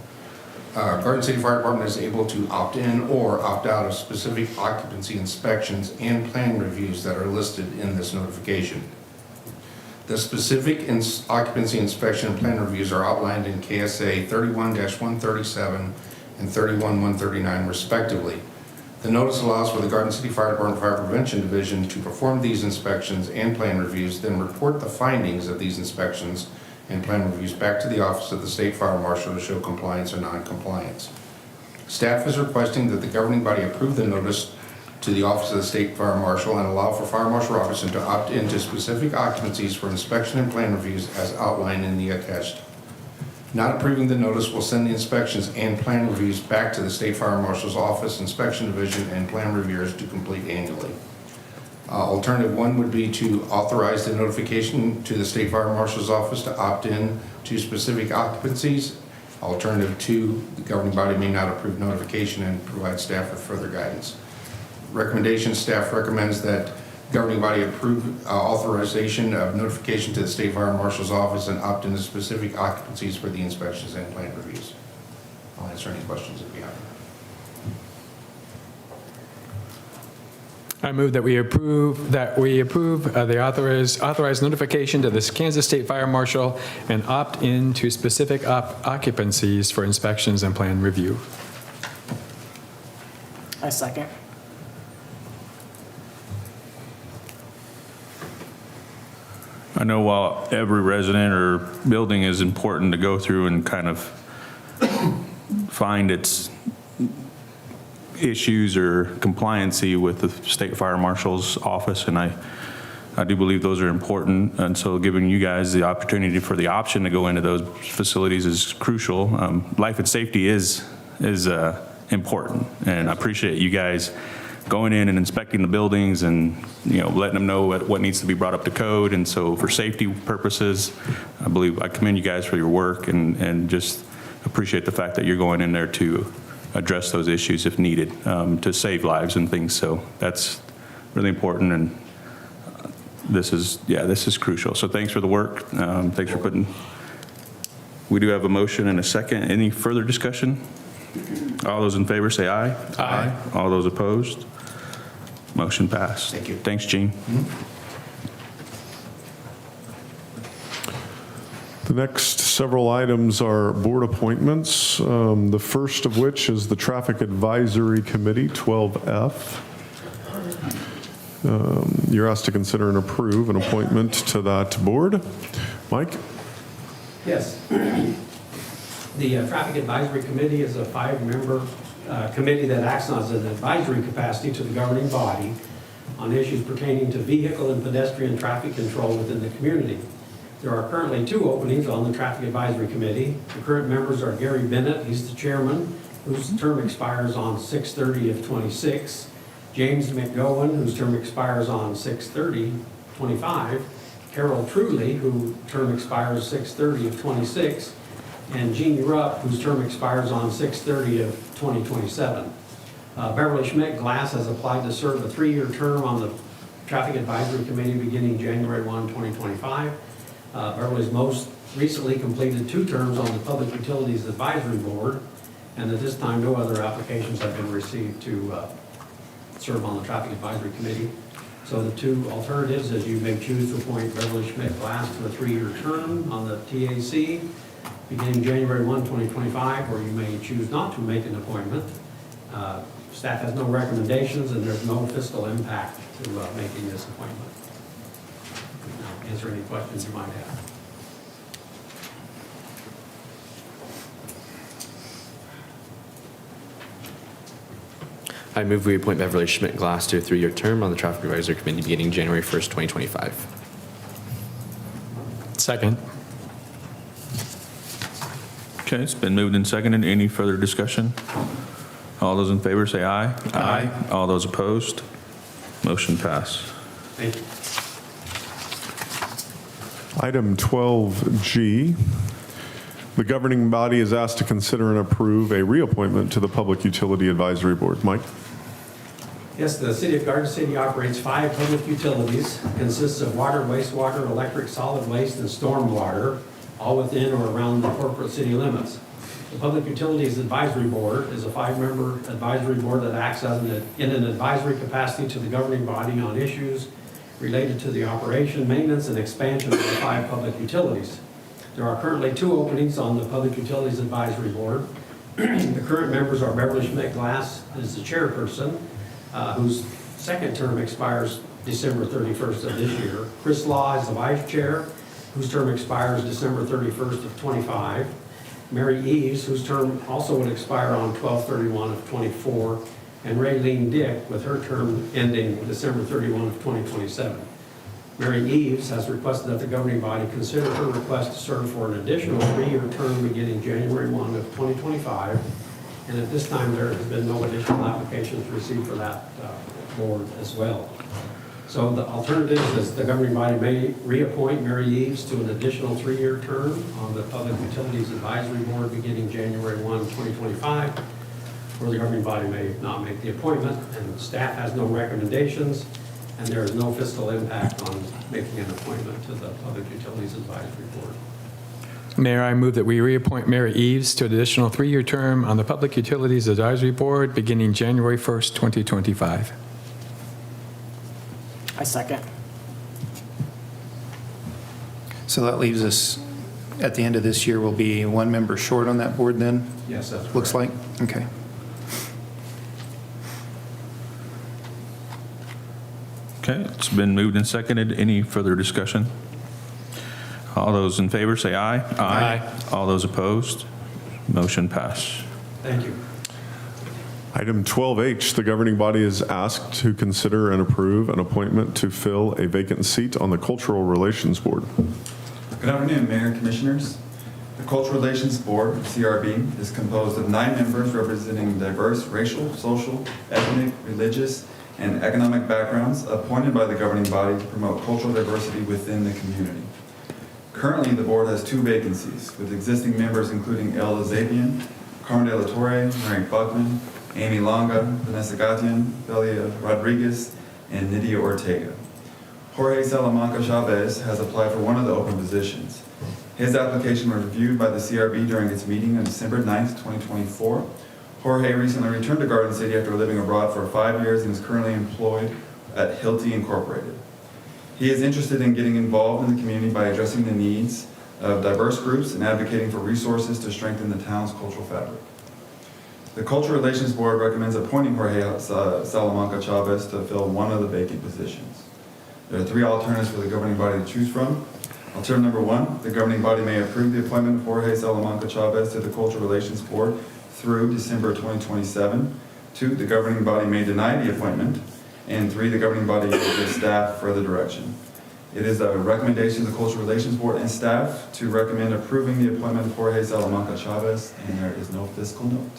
Garden City Fire Department is able to opt in or opt out of specific occupancy inspections and plan reviews that are listed in this notification. The specific occupancy inspection and plan reviews are outlined in KSA 31-137 and 31-139 respectively. The notice allows for the Garden City Fire Department Fire Prevention Division to perform these inspections and plan reviews, then report the findings of these inspections and plan reviews back to the Office of the State Fire Marshal to show compliance or non-compliance. Staff is requesting that the governing body approve the notice to the Office of the State Fire Marshal and allow for Fire Marshal Robinson to opt into specific occupancies for inspection and plan reviews as outlined in the attached. Not approving the notice will send the inspections and plan reviews back to the State Fire Marshal's Office, Inspection Division, and plan reviewers to complete annually. Alternative one would be to authorize the notification to the State Fire Marshal's Office to opt in to specific occupancies. Alternative two, the governing body may not approve notification and provide staff with further guidance. Recommendation, staff recommends that governing body approve authorization of notification to the State Fire Marshal's Office and opt into specific occupancies for the inspections and plan reviews. I'll answer any questions if you have. I move that we approve the authorized notification to the Kansas State Fire Marshal and opt in to specific occupancies for inspections and plan review. I second. I know while every resident or building is important to go through and kind of find its issues or compliancy with the State Fire Marshal's office, and I do believe those are important, and so giving you guys the opportunity for the option to go into those facilities is crucial. Life and safety is important, and I appreciate you guys going in and inspecting the buildings and, you know, letting them know what needs to be brought up to code. And so for safety purposes, I commend you guys for your work and just appreciate the fact that you're going in there to address those issues if needed, to save lives and things. So that's really important, and this is crucial. So thanks for the work. Thanks for we do have a motion and a second. Any further discussion? All those in favor say aye. Aye. All those opposed? Motion passed. Thank you. Thanks, Gene. The next several items are board appointments, the first of which is the Traffic Advisory Committee, 12F. You're asked to consider and approve an appointment to that board. Mike? Yes. The Traffic Advisory Committee is a 5-member committee that acts as an advisory capacity to the governing body on issues pertaining to vehicle and pedestrian traffic control within the community. There are currently 2 openings on the Traffic Advisory Committee. The current members are Gary Bennett, he's the chairman, whose term expires on 6/30 of 26. James McGowan, whose term expires on 6/30/25. Carol Truley, whose term expires 6/30 of 26. And Jeannie Rupp, whose term expires on 6/30 of 2027. Beverly Schmidt-Glass has applied to serve a 3-year term on the Traffic Advisory Committee beginning January 1, 2025. Beverly's most recently completed 2 terms on the Public Utilities Advisory Board, and at this time, no other applications have been received to serve on the Traffic Advisory Committee. So the 2 alternatives is you may choose to appoint Beverly Schmidt-Glass to a 3-year term on the TAC, beginning January 1, 2025, or you may choose not to make an appointment. Staff has no recommendations, and there's no fiscal impact to making this appointment. Now, answer any questions you might have. I move we appoint Beverly Schmidt-Glass to a 3-year term on the Traffic Advisory Committee beginning January 1st, 2025. Second. Okay, it's been moved and seconded. Any further discussion? All those in favor say aye. Aye. All those opposed? Motion pass. Thank you. Item 12G, the governing body is asked to consider and approve a reappointment to the Public Utility Advisory Board. Mike? Yes, the City of Garden City operates 5 public utilities, consists of water, wastewater, electric, solid waste, and stormwater, all within or around the corporate city limits. The Public Utilities Advisory Board is a 5-member advisory board that acts in an advisory capacity to the governing body on issues related to the operation, maintenance, and expansion of the 5 public utilities. There are currently 2 openings on the Public Utilities Advisory Board. The current members are Beverly Schmidt-Glass as the chairperson, whose 2nd term expires December 31st of this year. Chris Law is the vice chair, whose term expires December 31st of 25. Mary Eves, whose term also would expire on 12/31 of 24, and Raylene Dick, with her term ending December 31 of 2027. Mary Eves has requested that the governing body consider her request to serve for an additional 3-year term beginning January 1 of 2025. And at this time, there has been no additional applications received for that board as well. So the alternative is the governing body may reappoint Mary Eves to an additional 3-year term on the Public Utilities Advisory Board beginning January 1, 2025, or the governing body may not make the appointment, and staff has no recommendations, and there is no fiscal impact on making an appointment to the Public Utilities Advisory Board. Mayor, I move that we reappoint Mary Eves to an additional 3-year term on the Public Utilities Advisory Board beginning January 1st, 2025. I second. So that leaves us, at the end of this year, we'll be 1 member short on that board then? Yes, that's correct. Looks like? Okay. Okay, it's been moved and seconded. Any further discussion? All those in favor say aye. Aye. All those opposed? Motion pass. Thank you. Item 12H, the governing body is asked to consider and approve an appointment to fill a vacant seat on the Cultural Relations Board. Good afternoon, Mayor and Commissioners. The Cultural Relations Board, CRB, is composed of 9 members representing diverse racial, social, ethnic, religious, and economic backgrounds appointed by the governing body to promote cultural diversity within the community. Currently, the board has 2 vacancies, with existing members including El Azabian, Carmen de la Torre, Mary Buckman, Amy Longa, Vanessa Gatian, Belia Rodriguez, and Nydia Ortega. Jorge Salamanca Chavez has applied for one of the open positions. His application was reviewed by the CRB during its meeting on December 9th, 2024. Jorge recently returned to Garden City after living abroad for 5 years and is currently employed at Hilti Incorporated. He is interested in getting involved in the community by addressing the needs of diverse groups and advocating for resources to strengthen the town's cultural fabric. The Cultural Relations Board recommends appointing Jorge Salamanca Chavez to fill one of the vacant positions. There are 3 alternatives for the governing body to choose from. Alternative number 1, the governing body may approve the appointment of Jorge Salamanca Chavez to the Cultural Relations Board through December 2027. 2, the governing body may deny the appointment. And 3, the governing body will give staff further direction. It is a recommendation of the Cultural Relations Board and staff to recommend approving the appointment of Jorge Salamanca Chavez, and there is no fiscal note.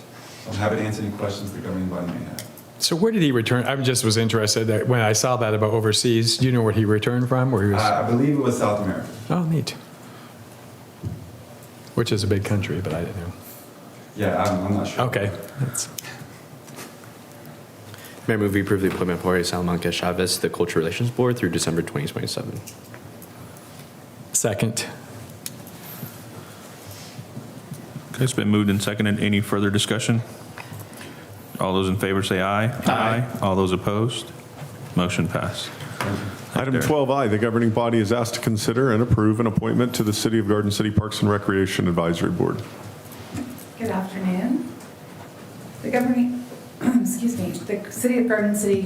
I'm happy to answer any questions the governing body may have. So where did he return? I just was interested that when I saw that about overseas. Do you know where he returned from? Where he was? I believe it was South America. Oh, neat. Which is a big country, but I didn't know. Yeah, I'm not sure. Okay. Mayor, move we approve the appointment of Jorge Salamanca Chavez to the Cultural Relations Board through December 2027. Second. Okay, it's been moved and seconded. Any further discussion? All those in favor say aye. Aye. All those opposed? Motion pass. Item 12I, the governing body is asked to consider and approve an appointment to the City of Garden City Parks and Recreation Advisory Board. Good afternoon. The governing, excuse me, the City of Garden City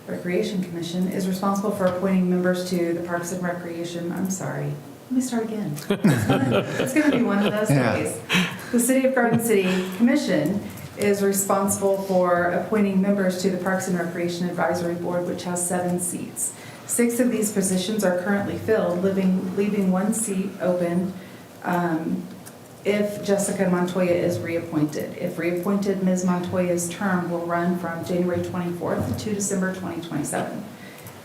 Recreation Commission is responsible for appointing members to the Parks and Recreation, I'm sorry, let me start again. It's going to be one of those days. The City of Garden City Commission is responsible for appointing members to the Parks and Recreation Advisory Board, which has 7 seats. 6 of these positions are currently filled, leaving 1 seat open if Jessica Montoya is reappointed. If reappointed, Ms. Montoya's term will run from January 24th to December 2027.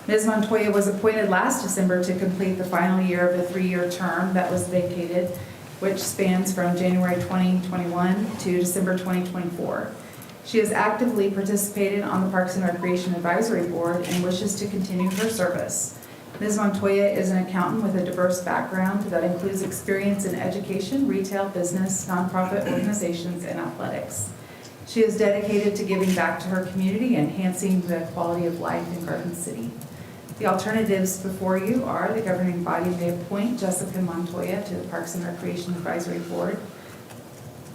Ms. Montoya was appointed last December to complete the final year of a 3-year term that was vacated, which spans from January 2021 to December 2024. She has actively participated on the Parks and Recreation Advisory Board and wishes to continue her service. Ms. Montoya is an accountant with a diverse background that includes experience in education, retail, business, nonprofit organizations, and athletics. She is dedicated to giving back to her community and enhancing the quality of life in Garden City. The alternatives before you are the governing body may appoint Jessica Montoya to the Parks and Recreation Advisory Board,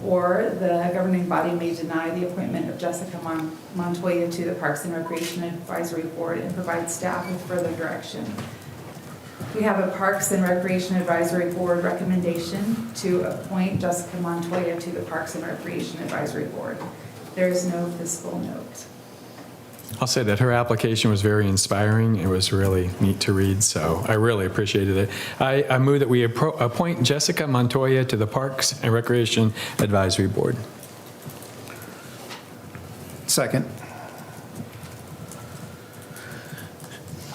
or the governing body may deny the appointment of Jessica Montoya to the Parks and Recreation Advisory Board and provide staff with further direction. We have a Parks and Recreation Advisory Board recommendation to appoint Jessica Montoya to the Parks and Recreation Advisory Board. There is no fiscal note. I'll say that her application was very inspiring. It was really neat to read, so I really appreciated it. I move that we appoint Jessica Montoya to the Parks and Recreation Advisory Board. Second.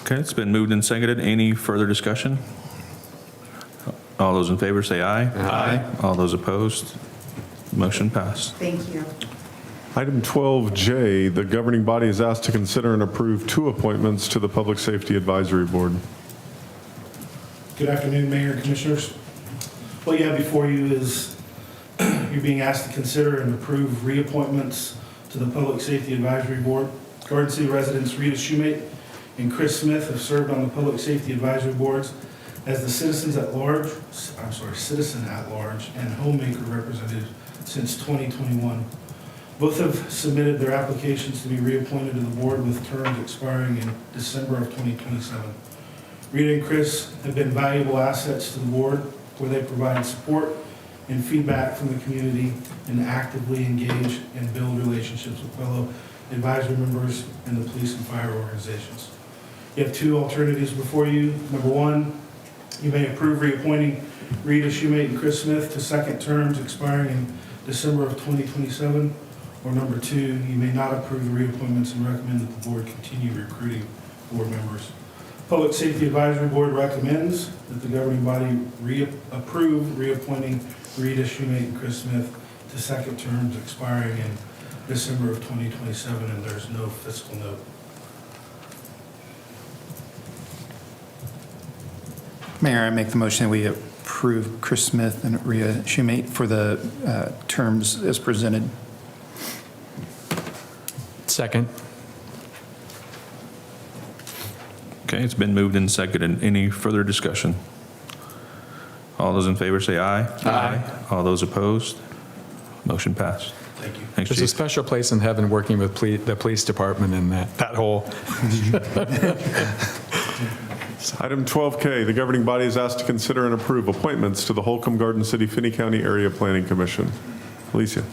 Okay, it's been moved and seconded. Any further discussion? All those in favor say aye. Aye. All those opposed? Motion passed. Thank you. Item 12J, the governing body is asked to consider and approve 2 appointments to the Public Safety Advisory Board. Good afternoon, Mayor and Commissioners. What you have before you is you're being asked to consider and approve reappointments to the Public Safety Advisory Board. Garden City residents Rita Shoemate and Chris Smith have served on the Public Safety Advisory Boards as the citizen at large and homemaker representative since 2021. Both have submitted their applications to be reappointed to the board with terms expiring in December of 2027. Rita and Chris have been valuable assets to the board where they provide support and feedback from the community and actively engage and build relationships with fellow advisory members and the police and fire organizations. You have 2 alternatives before you. Number 1, you may approve reappointing Rita Shoemate and Chris Smith to 2nd terms expiring in December of 2027. Or number 2, you may not approve the reappointments and recommend that the board continue recruiting board members. Public Safety Advisory Board recommends that the governing body approve reappointing Rita Shoemate and Chris Smith to 2nd terms expiring in December of 2027, and there's no fiscal note. Mayor, I make the motion that we approve Chris Smith and Rita Shoemate for the terms as presented. Second. Okay, it's been moved and seconded. Any further discussion? All those in favor say aye. Aye. All those opposed? Motion passed. Thank you. Thanks, There's a Chief. special place in heaven working with the police department in that whole. Item 12K, the governing body is asked to consider and approve appointments to the Holcomb Garden City Finney County Area Planning Commission. Alicia.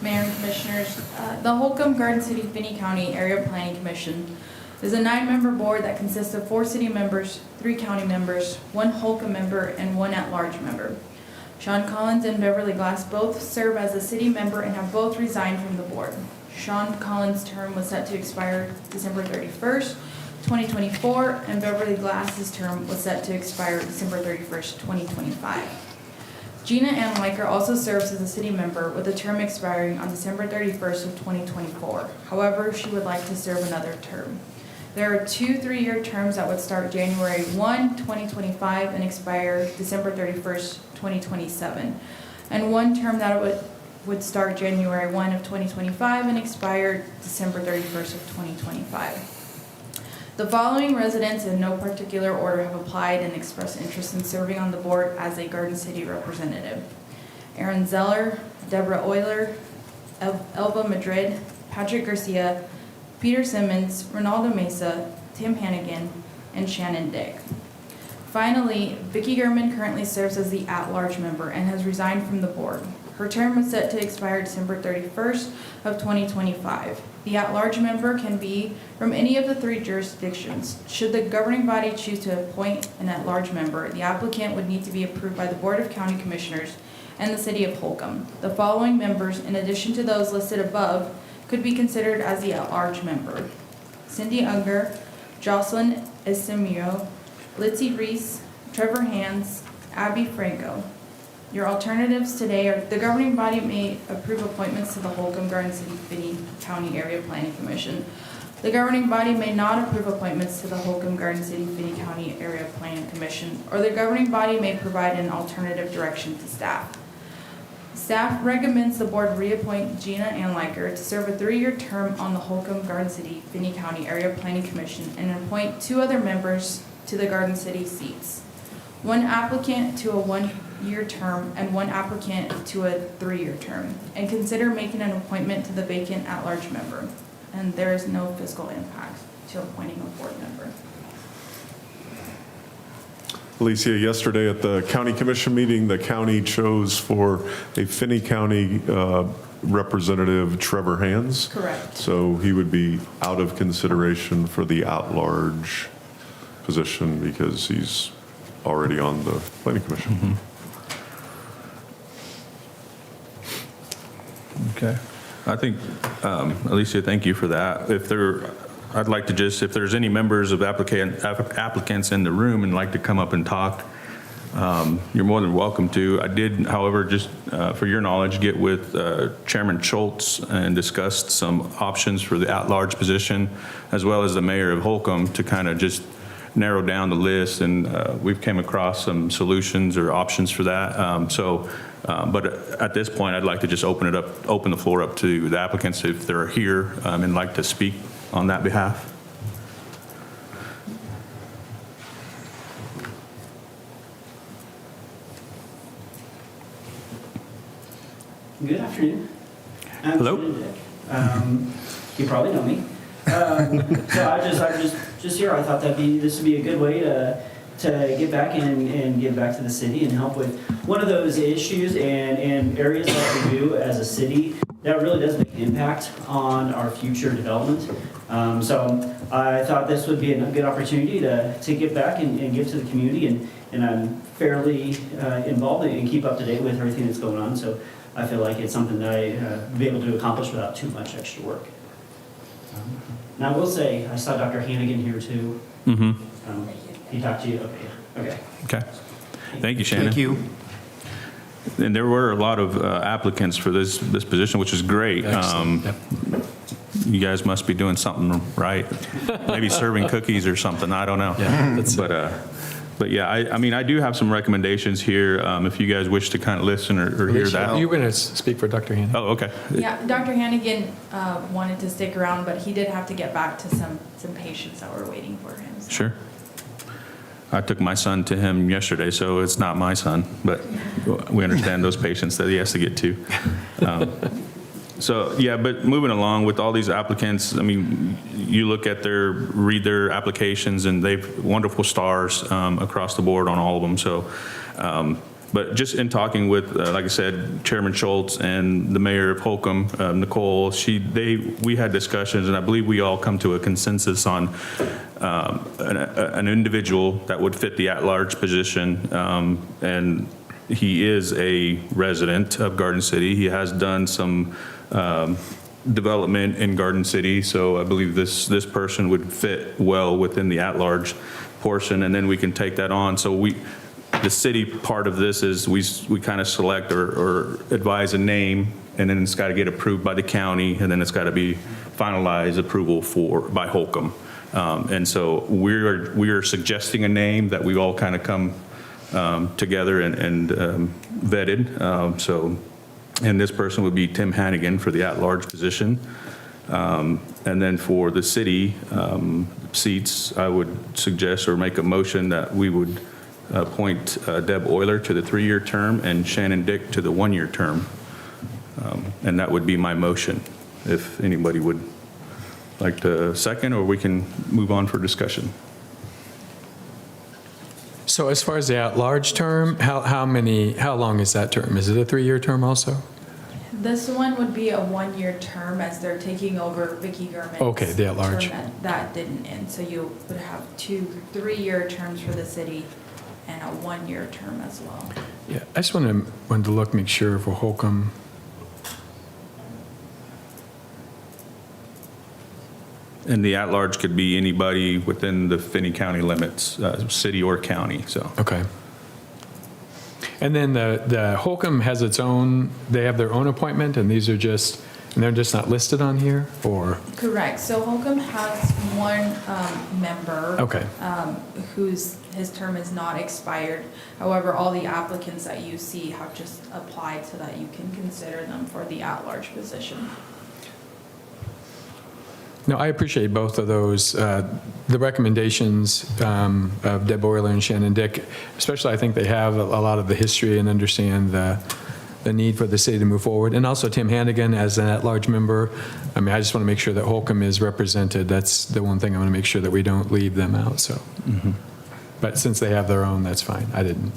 Mayor and Commissioners, the Holcomb Garden City Finney County Area Planning Commission is a 9-member board that consists of 4 city members, 3 county members, 1 Holcomb member, and 1 at-large member. Sean Collins and Beverly Glass both serve as a city member and have both resigned from the board. Sean Collins' term was set to expire December 31st, 2024, and Beverly Glass's term was set to expire December 31st, 2025. Gina Ann Weicker also serves as a city member with a term expiring on December 31st of 2024. However, she would like to serve another term. There are 2 3-year terms that would start January 1, 2025 and expire December 31st, 2027, and 1 term that would would start January 1 of 2025 and expire December 31st of 2025. The following residents in no particular order have applied and expressed interest in serving on the board as a Garden City representative. Aaron Zeller, Deborah Euler, Elva Madrid, Patrick Garcia, Peter Simmons, Ronaldo Mesa, Tim Hannigan, and Shannon Dick. Finally, Vicki German currently serves as the at-large member and has resigned from the board. Her term is set to expire December 31st of 2025. The at-large member can be from any of the 3 jurisdictions. Should the governing body choose to appoint an at-large member, the applicant would need to be approved by the Board of County Commissioners and the City of Holcomb. The following members, in addition to those listed above, could be considered as the at-large member: Cindy Unger, Jocelyn Estimio, Litzy Reese, Trevor Hands, Abby Franco. Your alternatives today are the governing body may approve appointments to the Holcomb Garden City Finney County Area Planning Commission. The governing body may not approve appointments to the Holcomb Garden City Finney County Area Planning Commission, or the governing body may provide an alternative direction to staff. Staff recommends the board reappoint Gina Anliker to serve a 3-year term on the Holcomb Garden City Finney County Area Planning Commission and appoint 2 other members to the Garden City seats. 1 applicant to a 1-year term and 1 applicant to a 3-year term, and consider making an appointment to the vacant at-large member. And there is no fiscal impact to appointing a board member. Alicia, yesterday at the county commission meeting, the county chose for a Finney County representative Trevor Hands. Correct. So he would be out of consideration for the at-large position because he's already on the planning commission. Okay. I think, Alicia, thank you for that. I'd like to just, if there's any members of applicants in the room and like to come up and talk, you're more than welcome to. I did, however, just for your knowledge, get with Chairman Schultz and discussed some options for the at-large position, as well as the mayor of Holcomb, to kind of just narrow down the list, and we've came across some solutions or options for that. But at this point, I'd like to just open the floor up to the applicants if they're here and like to speak on that behalf. Good afternoon. Hello. You probably know me. So I just here. I thought this would be a good way to get back and give back to the city and help with one of those issues and areas that we do as a city that really does make an impact on our future development. So I thought this would be a good opportunity to give back and give to the community, and I'm fairly involved and keep up to date with everything that's going on. So I feel like it's something that I'd be able to accomplish without too much extra work. Now I will say, I saw Dr. Hannigan here too. He talked to you? Okay. Okay. Thank you, Shannon. Thank you. And there were a lot of applicants for this position, which is great. You guys must be doing something right. Maybe serving cookies or something. I don't know. But yeah, I do have some recommendations here. If you guys wish to kind of listen or hear that. You're going to speak for Dr. Hannigan. Oh, okay. Yeah, Dr. Hannigan wanted to stick around, but he did have to get back to some patients that were waiting for him. So. Sure. I took my son to him yesterday, so it's not my son, but we understand those patients that he has to get to. So yeah, but moving along with all these applicants, I mean, you look at read their applications, and they've wonderful stars across the board on all of them. So, but just in talking with, like I said, Chairman Schultz and the mayor of Holcomb, Nicole, we had discussions, and I believe we all come to a consensus on an individual that would fit the at-large position, and he is a resident of Garden City. He has done some development in Garden City, so I believe this person would fit well within the at-large portion, and then we can take that on. So the city part of this is we kind of select or advise a name, and then it's got to get approved by the county, and then it's got to be finalized approval by Holcomb. And so we are suggesting a name that we all kind of come together and vetted. So And this person would be Tim Hannigan for the at-large position. And then for the city seats, I would suggest or make a motion that we would appoint Deb Euler to the 3-year term and Shannon Dick to the 1-year term. And that would be my motion, if anybody would like to second, or we can move on for discussion. So as far as the at-large term, how long is that term? Is it a 3-year term also? This one would be a 1-year term as they're taking over Vicky Gurman's Okay, the at-large. term that didn't end. So you would have 2 3-year terms for the city and a 1-year term as well. Yeah, I just wanted to make sure for Holcomb. And the at-large could be anybody within the Finney County limits, city or county, so. Okay. And then the Holcomb has its own, they have their own appointment, and these are just, and they're just not listed on here, or? Correct. So Holcomb has one member. Okay. His term is not expired. However, all the applicants that you see have just applied so that you can consider them for the at-large position. No, I appreciate both of those. The recommendations of Deb Euler and Shannon Dick, especially I think they have a lot of the history and understand the need for the city to move forward. And also Tim Hannigan as an at-large member. I mean, I just want to make sure that Holcomb is represented. That's the one thing I want to make sure that we don't leave them out, so. But since they have their own, that's fine. I didn't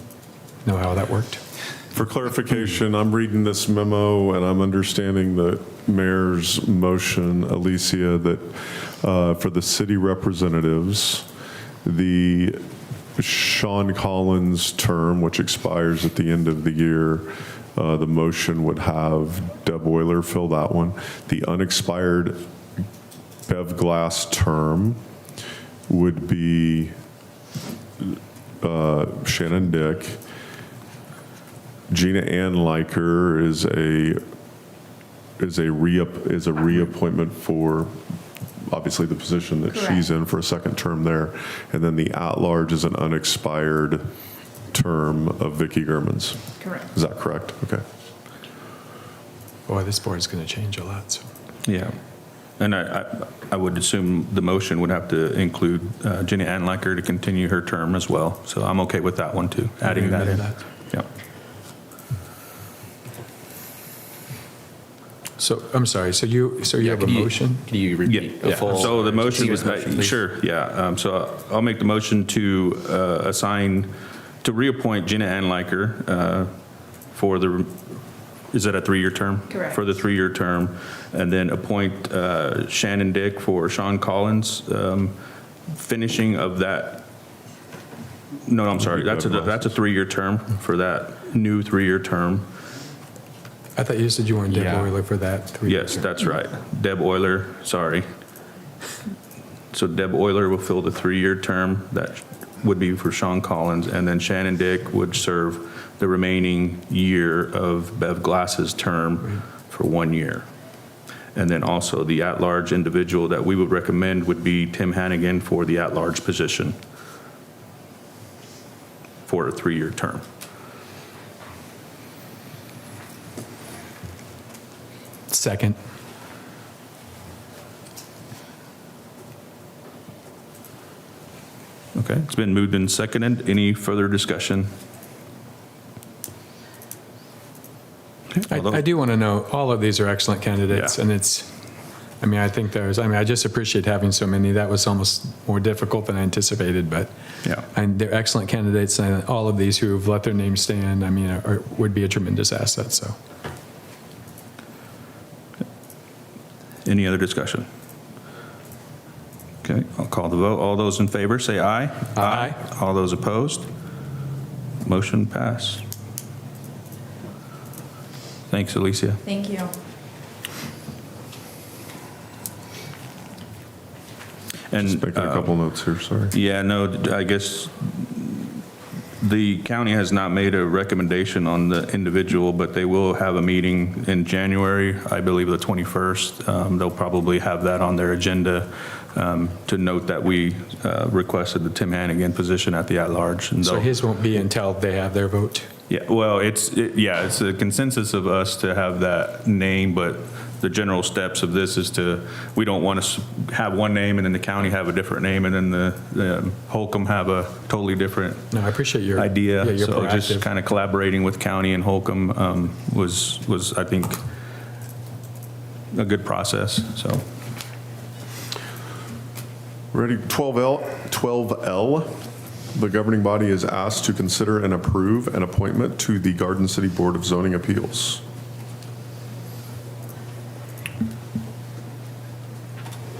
know how that worked. For clarification, I'm reading this memo and I'm understanding the mayor's motion, Alicia, that for the city representatives, the Sean Collins term, which expires at the end of the year, the motion would have Deb Euler fill that one. The unexpired Bev Glass term would be Shannon Dick. Gina Ann Liker is a reappointment for obviously the position that she's in for a second term there, and then the at-large is an unexpired term of Vicky Gurman's. Correct. Is that correct? Okay. Boy, this board is going to change a lot. So. Yeah. And I would assume the motion would have to include Gina Ann Liker to continue her term as well. So I'm okay with that one too, adding that in. Yeah. So, I'm sorry, so you have a motion? Can you repeat the full? So the motion was, please? sure, yeah. So I'll make the motion to reappoint Gina Ann Liker for the, is that a 3-year term? Correct. For the 3-year term, and then appoint Shannon Dick for Sean Collins, finishing of that. No, I'm sorry, that's a 3-year term for that new 3-year term. I thought you said you wanted Deb Euler for that 3-year Yes, term. that's right. Deb Euler, sorry. So Deb Euler will fill the 3-year term. That would be for Sean Collins. And then Shannon Dick would serve the remaining year of Bev Glass's term for 1 year. And then also the at-large individual that we would recommend would be Tim Hannigan for the at-large position for a 3-year term. Second. Okay, it's been moved and seconded. Any further discussion? I do want to know, all of these are excellent candidates, and I just appreciate having so many. That was almost more difficult than I anticipated, but and they're excellent candidates, and all of these who have let their names stand, would be a tremendous asset, so. Any other discussion? Okay, I'll call the vote. All those in favor, say aye. Aye. All those opposed? Motion passed. Thanks, Alicia. Thank you. And Just making a couple notes here, sorry. Yeah, no, I guess the county has not made a recommendation on the individual, but they will have a meeting in January, I believe the 21st. They'll probably have that on their agenda to note that we requested the Tim Hannigan position at the at-large. And So though- his won't be until they have their vote? Yeah, well, it's a consensus of us to have that name, but the general steps of this is we don't want to have one name and then the county have a different name and then the Holcomb have a totally different No, I appreciate your idea. Yeah, you're So just proactive. kind of collaborating with county and Holcomb was, I think, a good process, so. Ready, 12L. The governing body is asked to consider and approve an appointment to the Garden City Board of Zoning Appeals.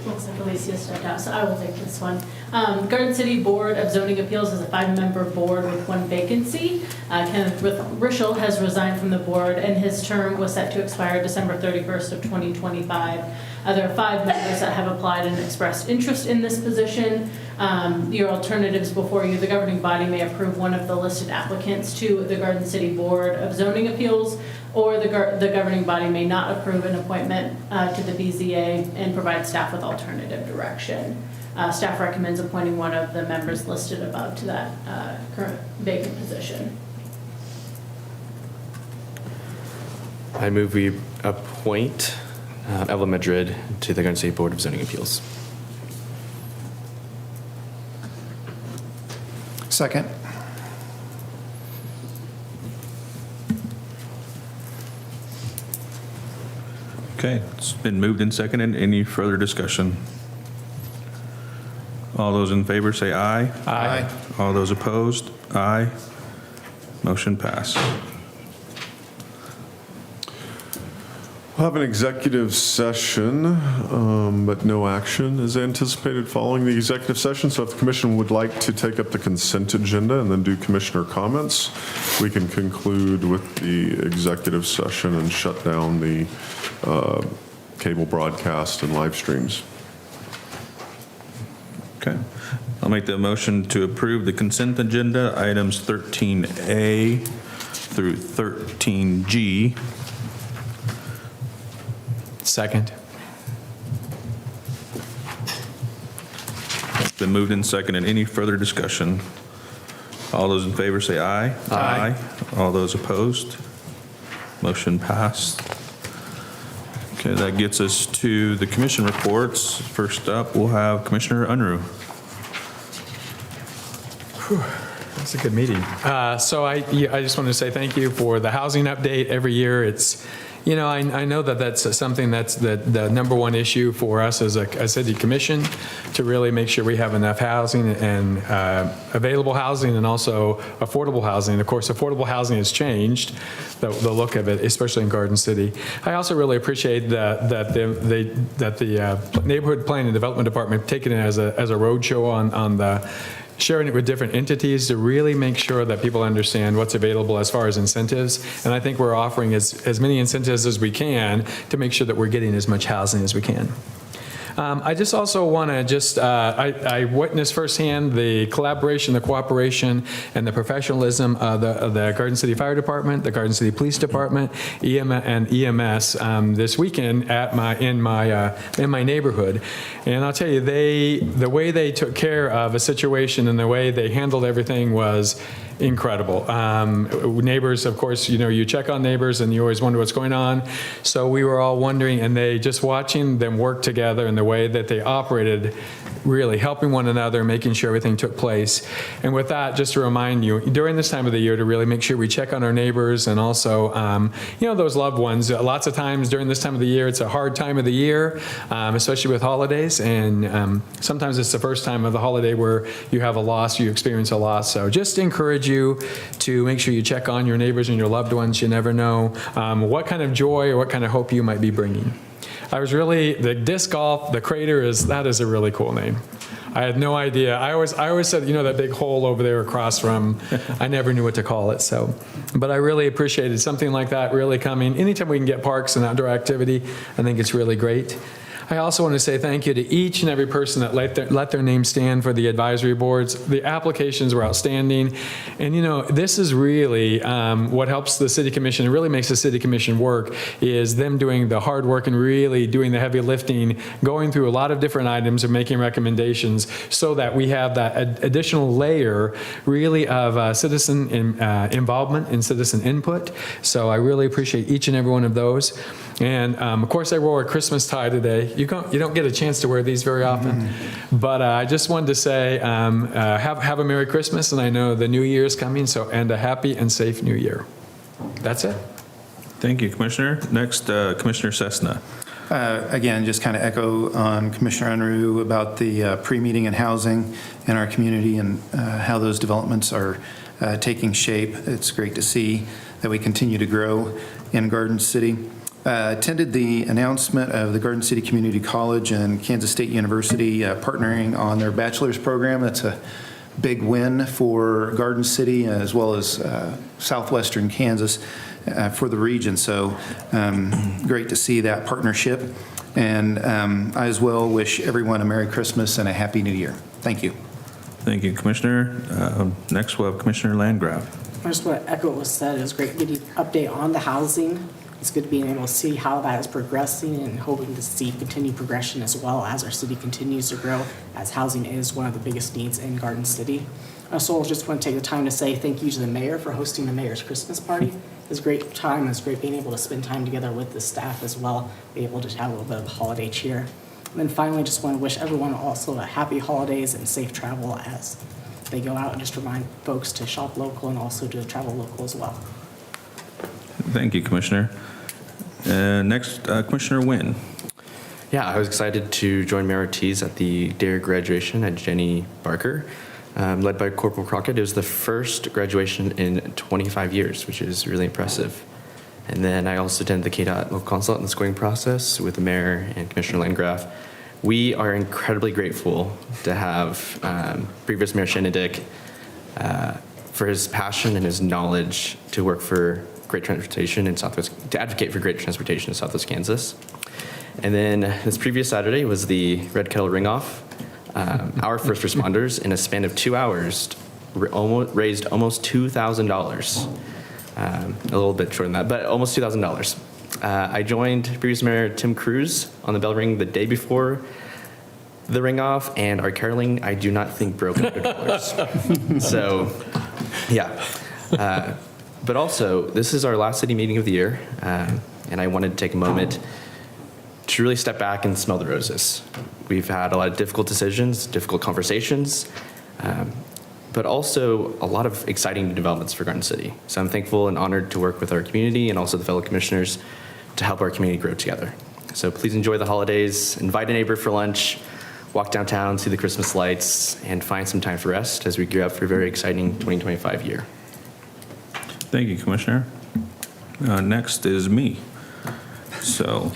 Looks like Alicia stepped out, so I will take this one. Garden City Board of Zoning Appeals is a 5-member board with 1 vacancy. Kenneth Rischel has resigned from the board, and his term was set to expire December 31st of 2025. There are 5 members that have applied and expressed interest in this position. Your alternatives before you, the governing body may approve one of the listed applicants to the Garden City Board of Zoning Appeals, or the governing body may not approve an appointment to the BZA and provide staff with alternative direction. Staff recommends appointing one of the members listed above to that current vacant position. I move we appoint Ella Madrid to the Garden City Board of Zoning Appeals. Second. Okay, it's been moved and seconded. Any further discussion? All those in favor say aye. Aye. All those opposed? Aye. Motion passed. We'll have an executive session, but no action is anticipated following the executive session. So if the commission would like to take up the consent agenda and then do commissioner comments, we can conclude with the executive session and shut down the cable broadcast and live streams. Okay. I'll make the motion to approve the consent agenda, items 13A through 13G. Second. It's been moved and seconded. Any further discussion? All those in favor say aye. Aye. All those opposed? Motion passed. Okay, that gets us to the commission reports. First up, we'll have Commissioner Unruh. That's a good meeting. So I just want to say thank you for the housing update every year. It's, you know, I know that that's something that's the number one issue for us as a city commission, to really make sure we have enough housing and available housing and also affordable housing. Of course, affordable housing has changed, the look of it, especially in Garden City. I also really appreciate that the Neighborhood Planning and Development Department taking it as a roadshow on the sharing it with different entities to really make sure that people understand what's available as far as incentives. And I think we're offering as many incentives as we can to make sure that we're getting as much housing as we can. I just also want to I witnessed firsthand the collaboration, the cooperation, and the professionalism of the Garden City Fire Department, the Garden City Police Department, and EMS this weekend in my neighborhood. And I'll tell you, the way they took care of a situation and the way they handled everything was incredible. Neighbors, of course, you know, you check on neighbors and you always wonder what's going on. So we were all wondering, and they just watching them work together and the way that they operated, really helping one another, making sure everything took place. And with that, just to remind you, during this time of the year, to really make sure we check on our neighbors and also, you know, those loved ones. Lots of times during this time of the year, it's a hard time of the year, especially with holidays. And sometimes it's the first time of the holiday where you have a loss, you experience a loss. So just encourage you to make sure you check on your neighbors and your loved ones. You never know what kind of joy or what kind of hope you might be bringing. The disc golf, the crater that is a really cool name. I had no idea. I always said, you know, that big hole over there across from, I never knew what to call it. So, but I really appreciated something like that really coming. Anytime we can get parks and outdoor activity, I think it's really great. I also want to say thank you to each and every person that let their name stand for the advisory boards. The applications were outstanding. And, this is really what helps the city commission, and really makes the city commission work, is them doing the hard work and really doing the heavy lifting, going through a lot of different items and making recommendations so that we have that additional layer really of citizen involvement and citizen input. So I really appreciate each and every one of those. And of course, I wore a Christmas tie today. You don't get a chance to wear these very often. But I just wanted to say, have a Merry Christmas, and I know the New Year is coming, and a happy and safe New Year. That's it. Thank you, Commissioner. Next, Commissioner Cessna. Again, just kind of echo on Commissioner Unruh about the pre-meeting and housing in our community and how those developments are taking shape. It's great to see that we continue to grow in Garden City. Attended the announcement of the Garden City Community College and Kansas State University partnering on their bachelor's program. That's a big win for Garden City as well as southwestern Kansas for the region. So great to see that partnership. And I as well wish everyone a Merry Christmas and a Happy New Year. Thank you. Thank you, Commissioner. Next, we'll have Commissioner Landgraf. I just want to echo what was said. It was great getting an update on the housing. It's good being able to see how that is progressing and hoping to see continued progression as well as our city continues to grow, as housing is one of the biggest needs in Garden City. So I just want to take the time to say thank you to the mayor for hosting the mayor's Christmas party. It was a great time. It was great being able to spend time together with the staff as well, be able to have a little bit of holiday cheer. And then finally, just want to wish everyone also a happy holidays and safe travel as they go out, and just remind folks to shop local and also to travel local as well. Thank you, Commissioner. Next, Commissioner Nguyen. Yeah, I was excited to join Mayor Ortiz at the day of graduation at Jenny Barker, led by Corporal Crockett. It was the first graduation in 25 years, which is really impressive. And then I also attended the KDOT local consulate in the scoring process with the mayor and Commissioner Landgraf. We are incredibly grateful to have previous Mayor Shenedick for his passion and his knowledge to work for great transportation in to advocate for great transportation in Southwest Kansas. And then this previous Saturday was the Red Kettle Ring Off. Our first responders, in a span of 2 hours, raised almost $2,000. A little bit short than that, but almost $2,000. I joined previous Mayor Tim Cruz on the bell ring the day before the ring off, and our caroling, I do not think, broke $100. So, yeah. But also, this is our last city meeting of the year, and I wanted to take a moment to really step back and smell the roses. We've had a lot of difficult decisions, difficult conversations, but also a lot of exciting developments for Garden City. So I'm thankful and honored to work with our community and also the fellow commissioners to help our community grow together. So please enjoy the holidays, invite a neighbor for lunch, walk downtown, see the Christmas lights, and find some time for rest as we gear up for a very exciting 2025 year. Thank you, Commissioner. Next is me. So,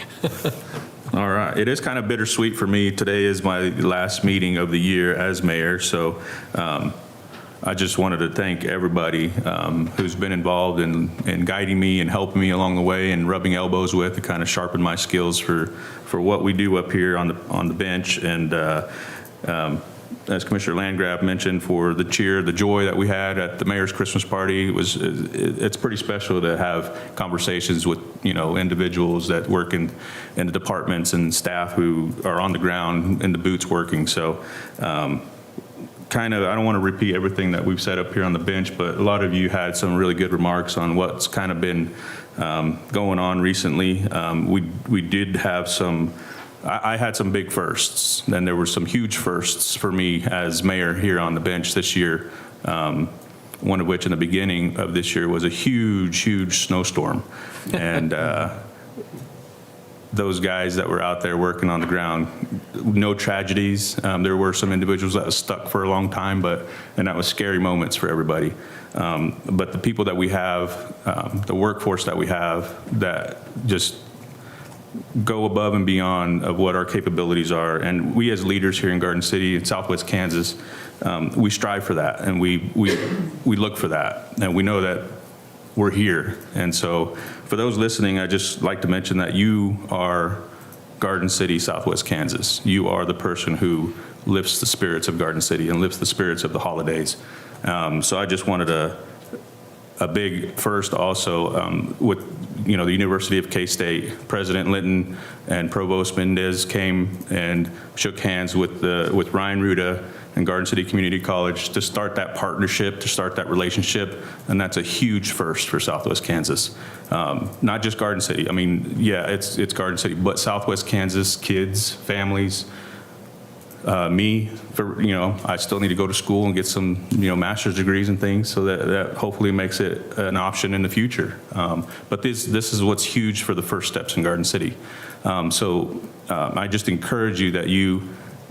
all right. It is kind of bittersweet for me. Today is my last meeting of the year as mayor. So I just wanted to thank everybody who's been involved in guiding me and helping me along the way and rubbing elbows with to kind of sharpen my skills for what we do up here on the bench. And as Commissioner Landgraf mentioned, for the cheer, the joy that we had at the mayor's Christmas party, it's pretty special to have conversations with individuals that work in the departments and staff who are on the ground in the boots working. So I don't want to repeat everything that we've said up here on the bench, but a lot of you had some really good remarks on what's kind of been going on recently. We did have some. I had some big firsts. Then there were some huge firsts for me as mayor here on the bench this year. One of which in the beginning of this year was a huge snowstorm. And those guys that were out there working on the ground, no tragedies. There were some individuals that was stuck for a long time, and that was scary moments for everybody. But the people that we have, the workforce that we have that just go above and beyond of what our capabilities are. And we as leaders here in Garden City and Southwest Kansas, we strive for that, and we look for that, and we know that we're here. And so for those listening, I just like to mention that you are Garden City, Southwest Kansas. You are the person who lifts the spirits of Garden City and lifts the spirits of the holidays. So I just wanted a big first also with, you know, the University of K-State. President Linton and Provost Mendez came and shook hands with Ryan Ruda and Garden City Community College to start that partnership, to start that relationship, and that's a huge first for Southwest Kansas. Not just Garden City. I mean, yeah, it's Garden City, but Southwest Kansas kids, families, me, you know, I still need to go to school and get some, you know, master's degrees and things, so that hopefully makes it an option in the future. But this is what's huge for the first steps in Garden City. I just encourage you that you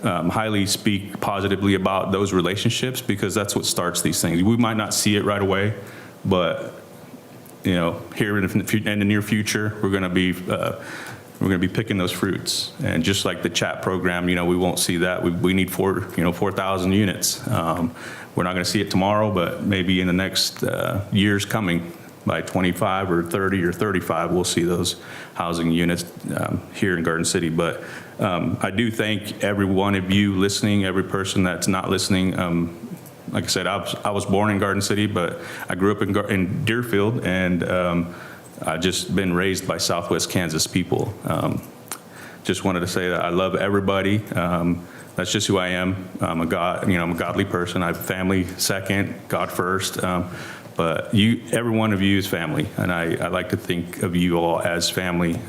highly speak positively about those relationships, because that's what starts these things. We might not see it right away, but you know, here in the near future, we're going to be picking those fruits. And just like the chat program, you know, we won't see that. We need 4,000 units. We're not going to see it tomorrow, but maybe in the next years coming, by 25 or 30 or 35, we'll see those housing units here in Garden City. But I do thank every one of you listening, every person that's not listening. Like I said, I was born in Garden City, but I grew up in Deerfield, and I've just been raised by Southwest Kansas people. Just wanted to say that I love everybody. That's just who I am. I'm a godly person. I have family second, God first. But every one of you is family, and I like to think of you all as family.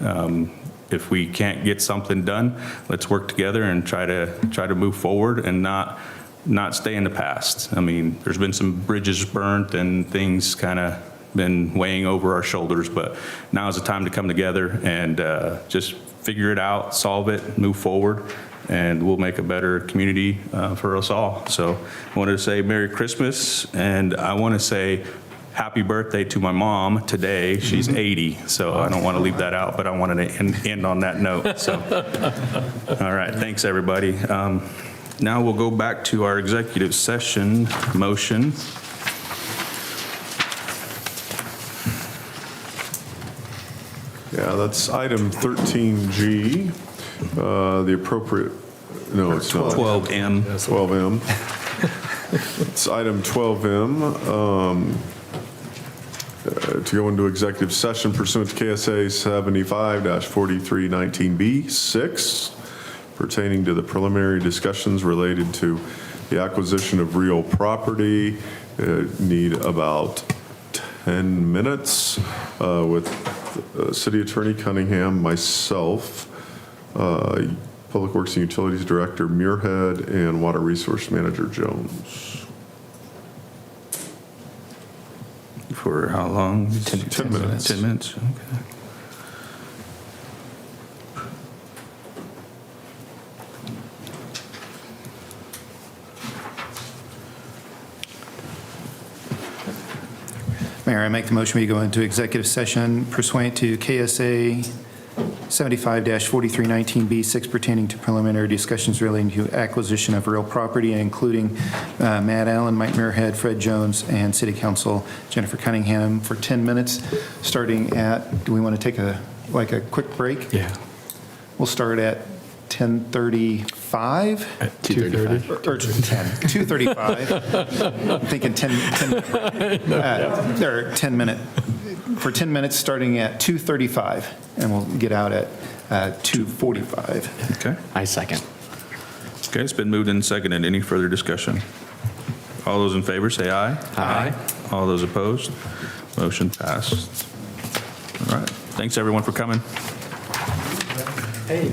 If we can't get something done, let's work together and try to move forward and not stay in the past. I mean, there's been some bridges burnt and things kind of been weighing over our shoulders, but now is the time to come together and just figure it out, solve it, move forward, and we'll make a better community for us all. So I wanted to say Merry Christmas, and I want to say happy birthday to my mom today. She's 80, so I don't want to leave that out, but I wanted to end on that note. So, all right, thanks everybody. Now we'll go back to our executive session motion. Yeah, that's item 13G, the appropriate, no, it's not. 12M. 12M. It's item 12M, to go into executive session pursuant to KSA 75-4319B6, pertaining to the preliminary discussions related to the acquisition of real property. Need about 10 minutes with City Attorney Cunningham, myself, Public Works and Utilities Director Muirhead, and Water Resource Manager Jones. For how long? 10 minutes. 10 minutes, okay. Mayor, I make the motion we go into executive session pursuant to KSA 75-4319B6 pertaining to preliminary discussions relating to acquisition of real property, including Matt Allen, Mike Muirhead, Fred Jones, and City Council Jennifer Cunningham for 10 minutes, starting at, do we want to take a quick break? Yeah. We'll start at 10:35? At 2:30. Or 2:35. I'm thinking 10 there are 10 minute, for 10 minutes starting at 2:35, and we'll get out at 2:45. Okay. I second. Okay, it's been moved and seconded. Any further discussion? All those in favor say aye. Aye. All those opposed? Motion passed. All right. Thanks everyone for coming. Hey,